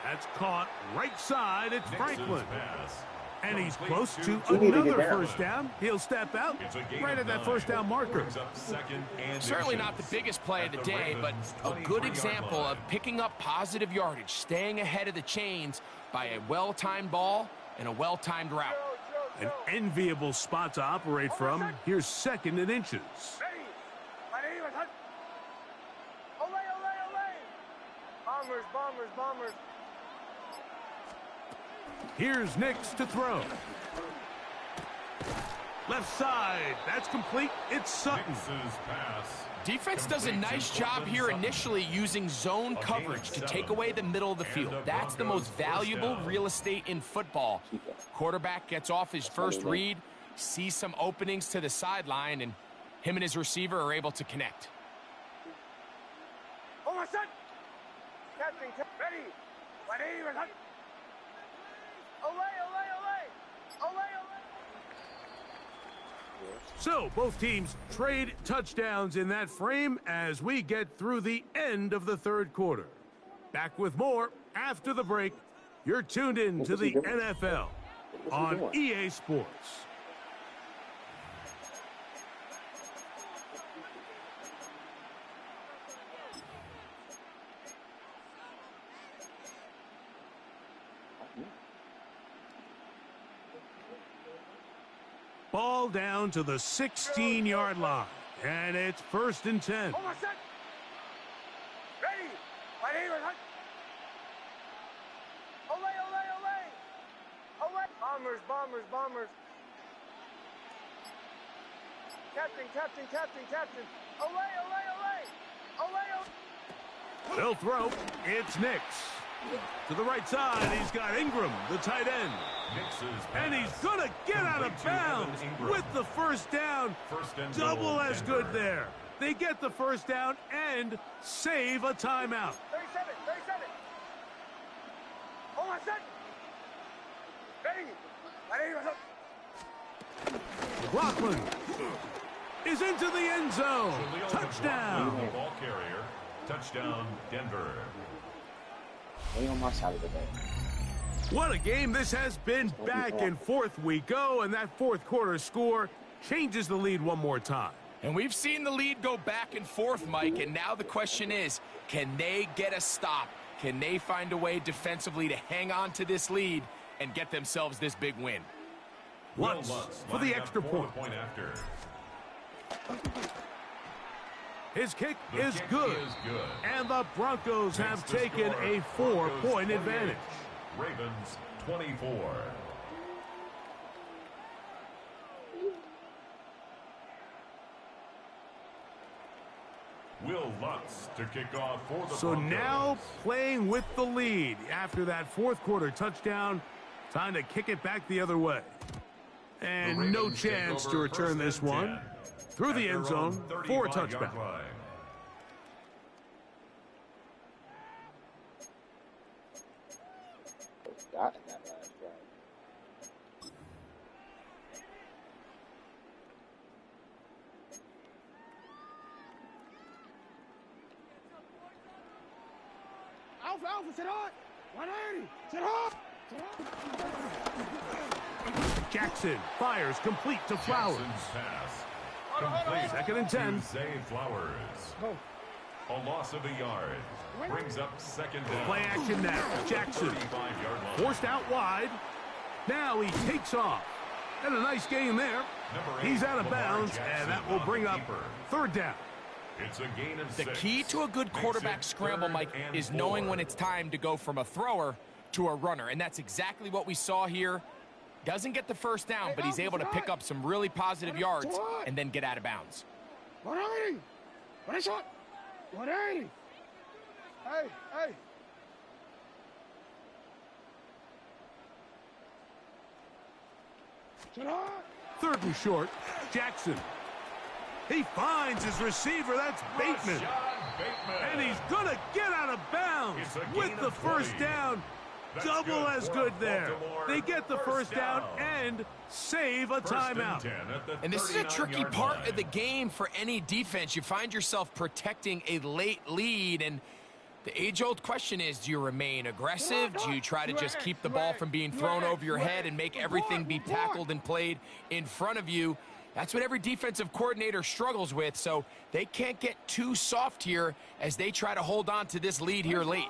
That's caught right side. It's Nix's Franklin. pass. And he's Complete close to You need to another get down. first down. He'll step out It's a gain right of at that 9. first down marker. Brings up 2nd and Certainly inches. not the biggest play of the At day, but Ravens' a good 23-yard example line. of picking up positive yardage, staying ahead of the chains by a well-timed ball and a well-timed route. An enviable spot to operate from. Here's 2nd and inches. Ready. My name is Hunt. Olay. Bombers. Here's Nix to throw. Left side. That's complete. It's Sutton. Nix's pass. Defense does a nice job here initially using zone coverage to take away the middle of the field. That's the most valuable real estate in football. Quarterback gets off his first read, sees some openings to the sideline, and him and his receiver are able to connect. Oh, my son. Captain. Ready. My name is Hunt. Olay. So both teams trade touchdowns in that frame as we get through the end of the third quarter. Back with more after the break. You're tuned in to the NFL on EA Sports. Ball down to the 16-yard line, and it's 1st and 10. Oh, my son. Ready. Bombers, bombers, bombers. Captain, captain, captain, captain. Olay, olay, olay. Olay, olay. They'll throw. It's Nix. To the right side, he's got Ingram, the tight end. And he's going to get out of bounds with the first down. Double as good there. They get the first down and save a timeout. 37, 37. Hold on a second. Ready? Rockland is into the end zone. Touchdown. Ball carrier. Touchdown, Denver. Way on my side of the ball. What a game this has been. Back and forth we go, and that fourth quarter score changes the lead one more time. And we've seen the lead go back and forth, Mike, and now the question is, can they get a stop? Can they find a way defensively to hang on to this lead and get themselves this big win? Lutz for the extra point. His kick is good. And the Broncos have taken a 4-point advantage. Ravens 24. Will Lutz to kick off for the So Broncos. now playing with the lead after that fourth quarter touchdown. Time to kick it back the other way. And no chance to return this one. Through the end zone for a touchback. Got in that last drive. Alpha, Alpha, sit hot. 180. Sit hot. Jackson fires complete to Flowers. Pass. Complete. Second and 10. Zay Flowers. A loss of a yard. Brings up second down. Play action now. Jackson 35-yard line. forced out wide. Now he takes off. And a nice game there. He's out of bounds, and that will bring up third down. It's a gain of The 6. key to a good quarterback scramble, Mike, is knowing when it's time to go from a thrower to a runner. And that's exactly what we saw here. Doesn't get the first down, but he's able to pick up some really positive yards and then get out of bounds. 180. What is shot? 180. Hey, hey. Sit hot. Third and short. Jackson. He finds his receiver. That's Bateman. And he's going to get out of bounds with the first down. Double as good there. They get the first down and save a timeout. And this is a tricky part of the game for any defense. You find yourself protecting a late lead, and the age-old question is, do you remain aggressive? Do you try to just keep the ball from being thrown over your head and make everything be tackled and played in front of you? That's what every defensive coordinator struggles with, so they can't get too soft here as they try to hold on to this lead here late.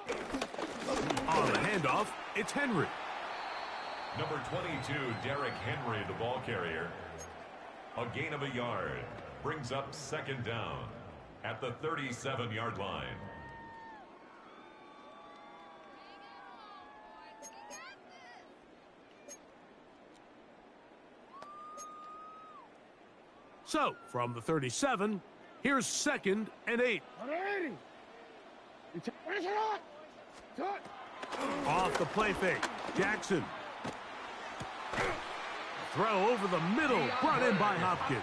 On the handoff, it's Henry. Number 22, Derrick Henry, the ball carrier. A gain of a yard. Brings up second down at the 37-yard line. So, from the 37, here's second and 8. 180. Where's it hot? Shot. Off the play fake. Jackson. Throw over the middle, brought in by Hopkins.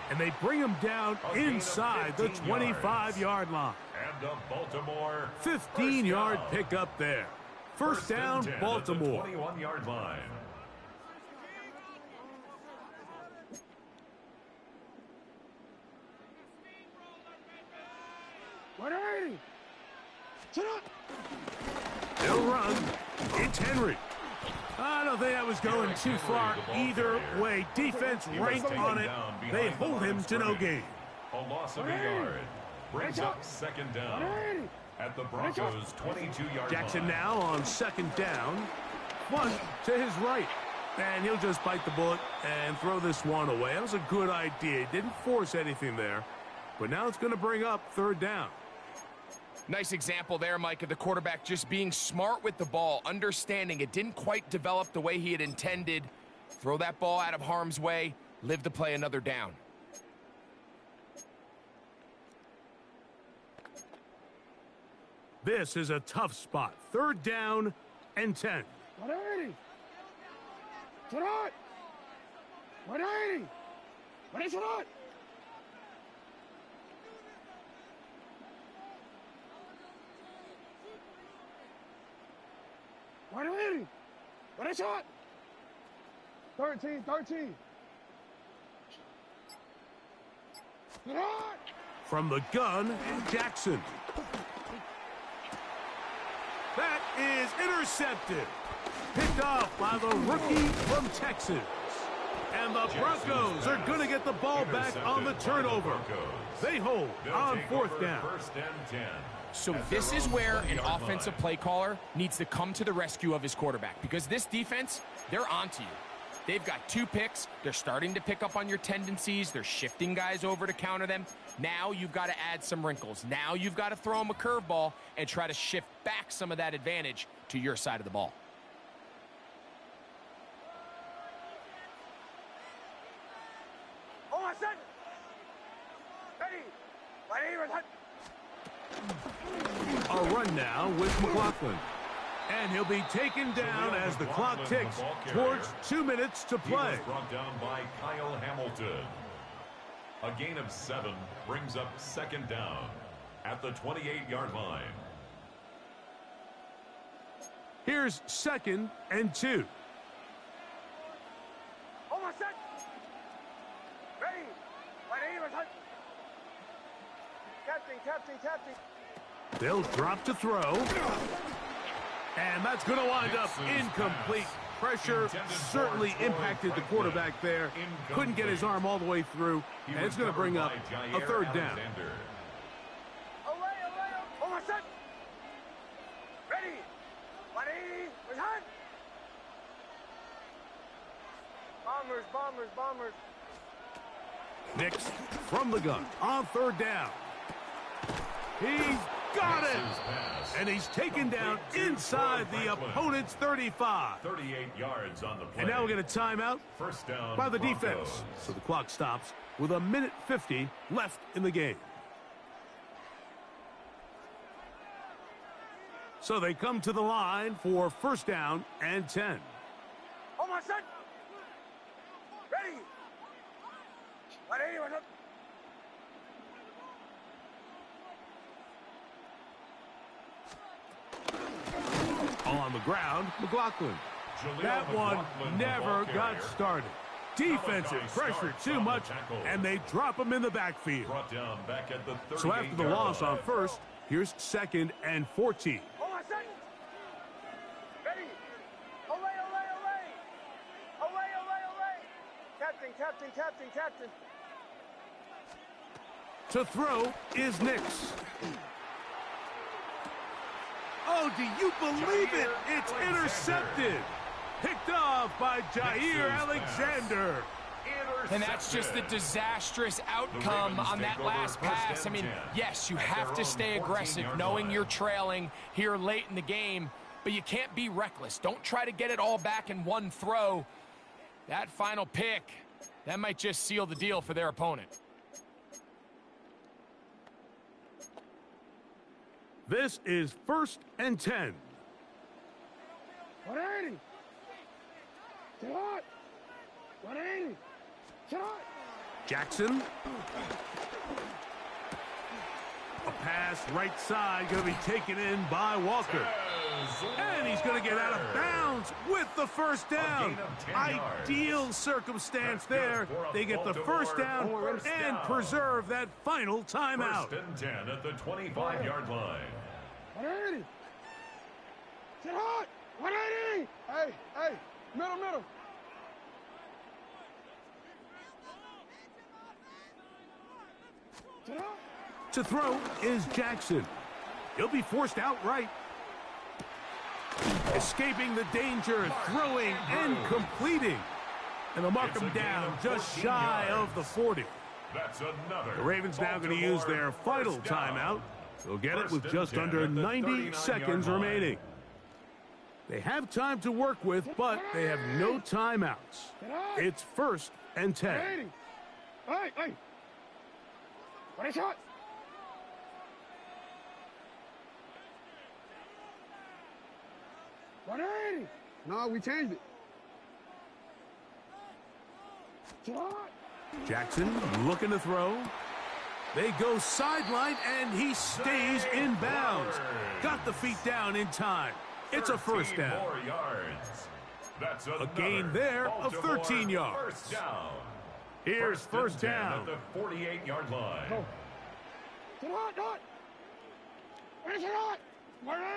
And they bring him down inside the 25-yard line. And a Baltimore 15-yard pickup there. First down, Baltimore. 21-yard line. They'll run. It's Henry. I don't think that was going too far either way. Defense right on it. They hold him to no gain. A loss of a yard. Brings up second down at the Broncos' 22-yard line. Jackson now on second down. One to his right. And he'll just bite the bullet and throw this one away. That was a good idea. Didn't force anything there. But now it's going to bring up third down. Nice example there, Mike, of the quarterback just being smart with the ball, understanding it didn't quite develop the way he had intended. Throw that ball out of harm's way, live to play another down. This is a tough spot. 3rd down and 10. 180. Sit on. 180. What is it on? What is it? 13. Sit on. From the gun, Jackson. That is intercepted. Picked off by the rookie from Texas. And the Broncos are going to get the ball back on the turnover. They hold on 4th down. First and 10. So this is where an offensive play caller needs to come to the rescue of his quarterback, because this defense, they're onto you. They've got 2 picks. They're starting to pick up on your tendencies. They're shifting guys over to counter them. Now you've got to add some wrinkles. Now you've got to throw them a curveball and try to shift back some of that advantage to your side of the ball. Oh, my son. Ready. My name is... A run now with McLaughlin. And he'll be taken down as the clock ticks towards 2 minutes to He play. was brought down by Kyle Hamilton. A gain of 7 brings up 2nd down at the 28-yard line. Here's 2nd and 2. Oh, my son. Ready. My name is... Captain. They'll drop to throw. And that's going to wind up incomplete. Pressure certainly impacted the quarterback there. Couldn't get his arm all the way through. And it's going to bring up a 3rd down. Away. Oh, my son. Ready. My name is Hunt. Bombers. Nix from the gun on 3rd down. He's got it! And he's taken down inside the opponent's 35. 38 yards on the play. And now we get a timeout First down by the Broncos. defense. So the clock stops with 1:50 left in the game. So they come to the line for 1st down and 10. Oh, my son. Ready. My name is... On the ground, McLaughlin. Jaleel That one McLaughlin, never the ball got carrier. started. Defensive pressure too much, and they drop him in the backfield. Brought down back at the 38-yard So after the loss on 1st, here's 2nd and 14. Oh, my son. Ready. Away. Captain. To throw is Nix. Oh, do you believe it? It's intercepted. Picked off by Jair Alexander. And that's just the disastrous outcome on that last pass. I mean, yes, you have to stay aggressive knowing you're trailing here late in the game, but you can't be reckless. Don't try to get it all back in one throw. That final pick, that might just seal the deal for their opponent. This is 1st and 10. 180. Get on. 180. Get on. Jackson. A pass right side going to be taken in by Walker. And he's going to get out of bounds with the 1st down. Ideal circumstance there. They get the 1st down and preserve that final timeout. 1st and 10 at the 25-yard line. 180. Get hot. 180. Hey. Middle. Get hot. To throw is Jackson. He'll be forced outright. Escaping the danger, throwing and completing. And they'll mark him down just shy of the 40. That's another. The Ravens now going to use their final timeout They'll get it with just under 90 seconds remaining. They have time to work with, but they have no timeouts. It's 1st and 10. Hey! What a shot! No, we changed it. Shot! Jackson looking to throw. They go sideline, and he stays in bounds. Got the feet down in time. It's a 1st down. That's a gain there of 13 yards. First down. Here's 1st down. At the 48-yard line.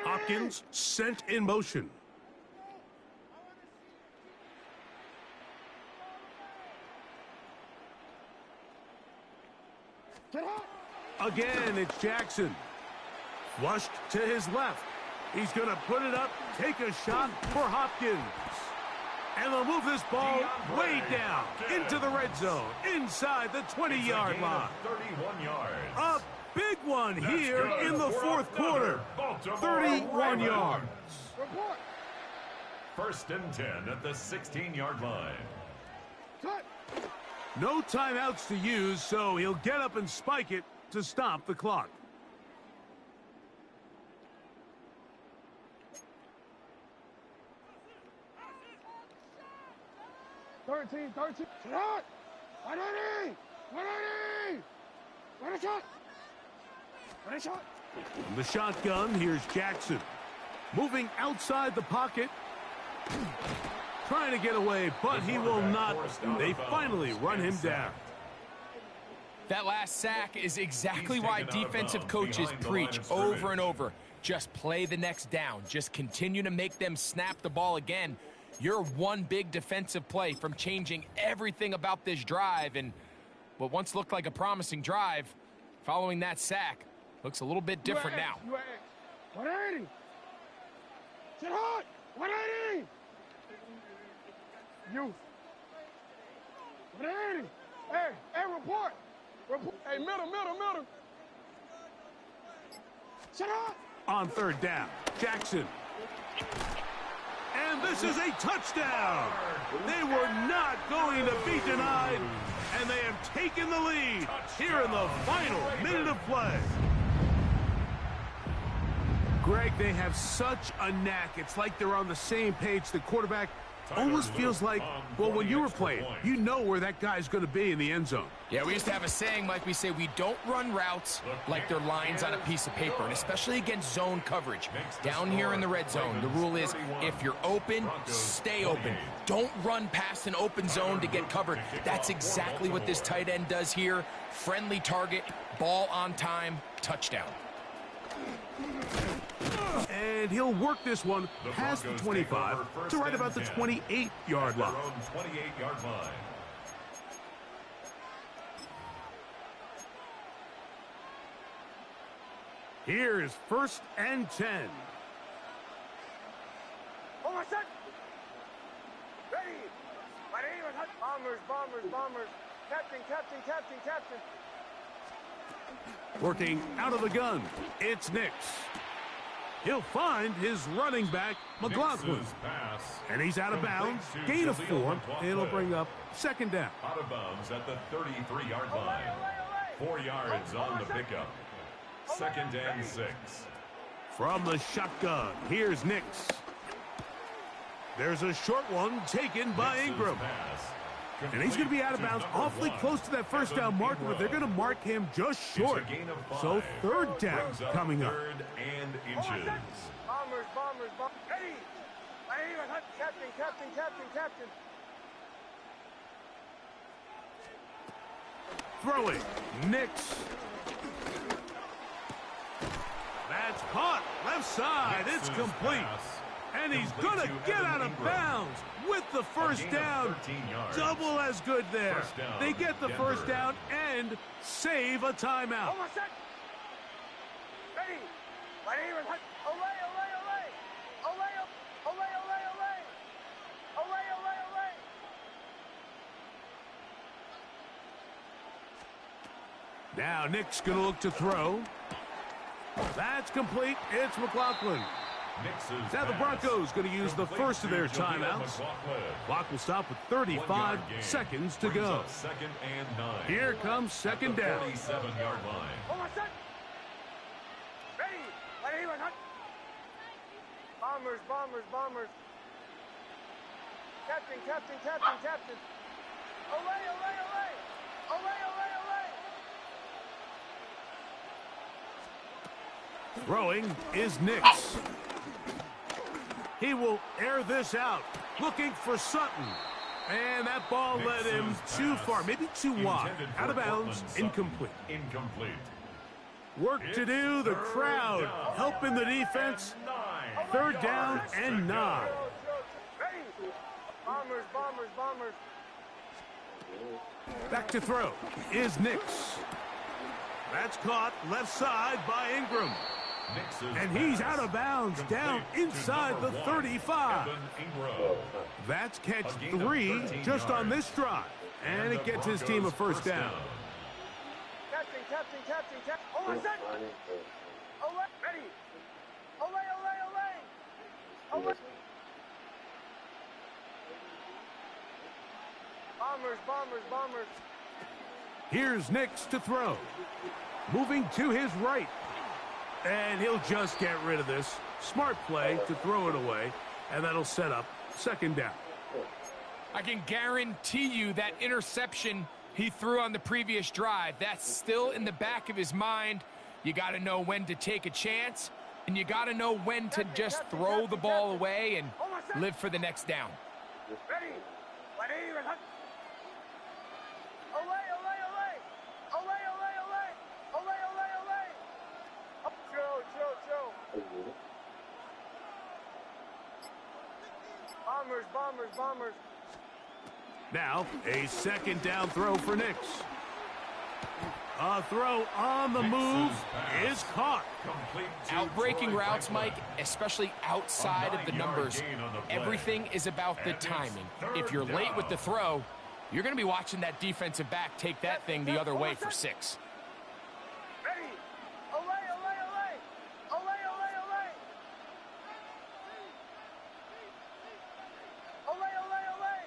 Hopkins sent in motion. Again, it's Jackson. Flushed to his left. He's going to put it up, take a shot for Hopkins. And they'll move this ball way down into the red zone, inside the 20-yard line. 31 yards. A big one here in the 4th quarter. 31 yards. 1st and 10 at the 16-yard line. No timeouts to use, so he'll get up and spike it to stop the clock. Thirteen. Shot! 180! What a shot! The shotgun, here's Jackson. Moving outside the pocket. Trying to get away, but he will not. They finally run him down. That last sack is exactly why defensive coaches preach over and over. Just play the next down. Just continue to make them snap the ball again. You're one big defensive play from changing everything about this drive, and what once looked like a promising drive, following that sack, looks a little bit different now. 180! Shot! 180! You. 180! Hey, report! Hey, middle! Shot! On 3rd down, Jackson. And this is a touchdown. They were not going to be denied, and they have taken the lead here in the final minute of play. Greg, they have such a knack. It's like they're on the same page. The quarterback almost feels like, well, when you were playing, you know where that guy's going to be in the end zone. Yeah, we used to have a saying, like we say, we don't run routes like they're lines on a piece of paper, and especially against zone coverage. Down here in the red zone, the rule is if you're open, stay open. Don't run past an open zone to get covered. That's exactly what this tight end does here. Friendly target, ball on time, touchdown. And he'll work this one past the 25 to right about the 28-yard line. 28-yard line. Here is 1st and 10. Oh, my son! Ready! My name is Bombers! Captain! Working out of the gun, it's Nix. He'll find his running back, McLaughlin. And he's out of bounds, gain of 4. It'll bring up 2nd down. Out of bounds at the 33-yard line. 4 yards on the pickup. 2nd and 6. From the shotgun, here's Nix. There's a short one taken by Ingram. And he's going to be out of bounds awfully close to that 1st down marker, but they're going to mark him just short. So 3rd down coming up. 3rd and inches. Bombers! Ready! My name is Captain! Throwing, Nix. That's caught, left side, it's complete. And he's going to get out of bounds with the 1st down. Double as good there. They get the 1st down and save a timeout. Ready! My name is Olay! Now Nick's going to look to throw. That's complete. It's McLaughlin. Now the Broncos going to use the first of their timeouts. Clock will stop with 35 seconds to go. Here comes second down. 37-yard line. Bombers, bombers, bombers. Captain, captain, captain, captain. Away, away, away. Away, away, away. Throwing is Nix. He will air this out, looking for Sutton. And that ball led him too far, maybe too wide. Out of bounds, incomplete. Work to do, the crowd helping the defense. Third down and 9. Bombers, bombers, bombers. Back to throw is Nix. That's caught left side by Ingram. And he's out of bounds, down inside the 35. That's catch 3 just on this drive. And it gets his team a first down. Captain, captain, captain, captain. Oh, my son. Away, ready. Away, away, away. Away. Bombers, bombers, bombers. Here's Nix to throw. Moving to his right. And he'll just get rid of this. Smart play to throw it away. And that'll set up second down. I can guarantee you that interception he threw on the previous drive, that's still in the back of his mind. You got to know when to take a chance, and you got to know when to just throw the ball away and live for the next down. Ready. Away, away, away. Away, away, away. Away, away, away. Joe. Bombers, bombers, bombers. Now, a second down throw for Nix. A throw on the move is caught. Outbreaking routes, Mike, especially outside of the numbers, everything is about the timing. If you're late with the throw, you're going to be watching that defensive back take that thing the other way for 6. Ready. Away, away, away. Away, away, away. Away, away, away.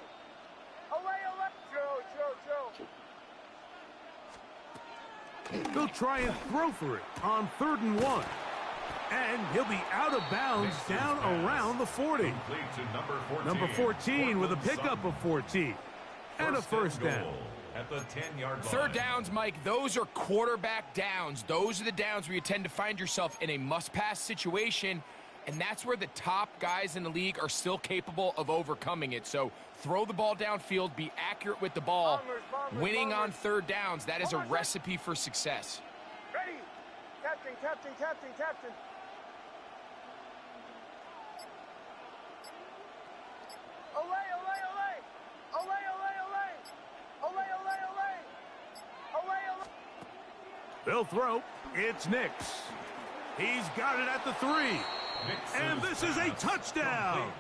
Away, away. Joe. He'll try and throw for it on 3rd and 1. And he'll be out of bounds down around the 40. Number 14 with a pickup of 14. And a first down. At the 10-yard line. Third downs, Mike, those are quarterback downs. Those are the downs where you tend to find yourself in a must-pass situation, and that's where the top guys in the league are still capable of overcoming it. So throw the ball downfield, be accurate with the ball. Winning on third downs, that is a recipe for success. Ready. Captain, captain, captain, captain. Away, away, away. Away, away, away. Away, away, away. Away, away. They'll throw. It's Nix. He's got it at the 3. And this is a touchdown.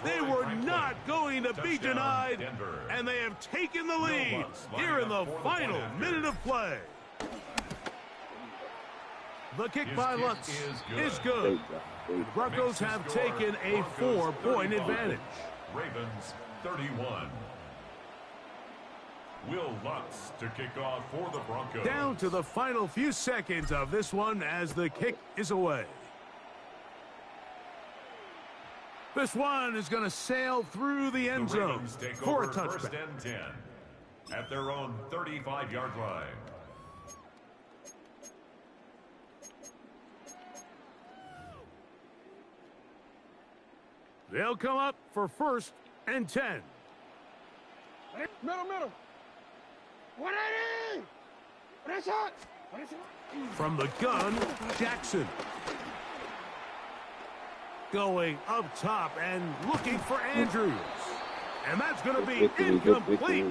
They were not going to be denied, and they have taken the lead here in the final minute of play. The kick by Lutz is good. The Broncos have taken a 4-point advantage. Ravens 31. Will Lutz to kick off for the Broncos. Down to the final few seconds of this one as the kick is away. This one is going to sail through the end zone for a touchback. First and 10 at their own 35-yard line. They'll come up for first and 10. Middle. 180. What is that? From the gun, Jackson. Going up top and looking for Andrews. And that's going to be incomplete.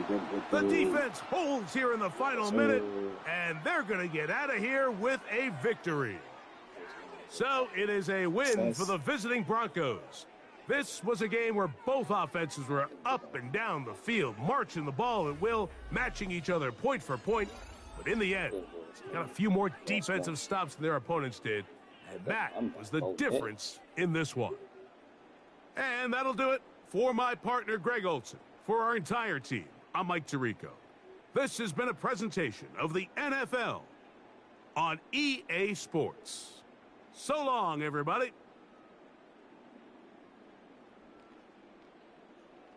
The defense holds here in the final minute, and they're going to get out of here with a victory. So it is a win for the visiting Broncos. This was a game where both offenses were up and down the field, marching the ball at will, matching each other point for point. But in the end, got a few more defensive stops than their opponents did. And that was the difference in this one. And that'll do it for my partner, Greg Olson. For our entire team, I'm Mike Tirico. This has been a presentation of the NFL on EA Sports. So long, everybody.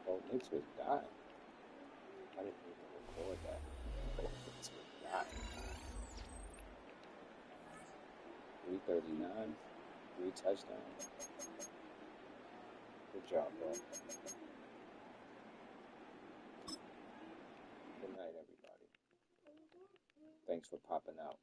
Oh, Knicks was dying. I didn't need to record that. Oh, Knicks was dying. 339, 3 touchdowns. Good job, bro. Good night, everybody. Thanks for popping out.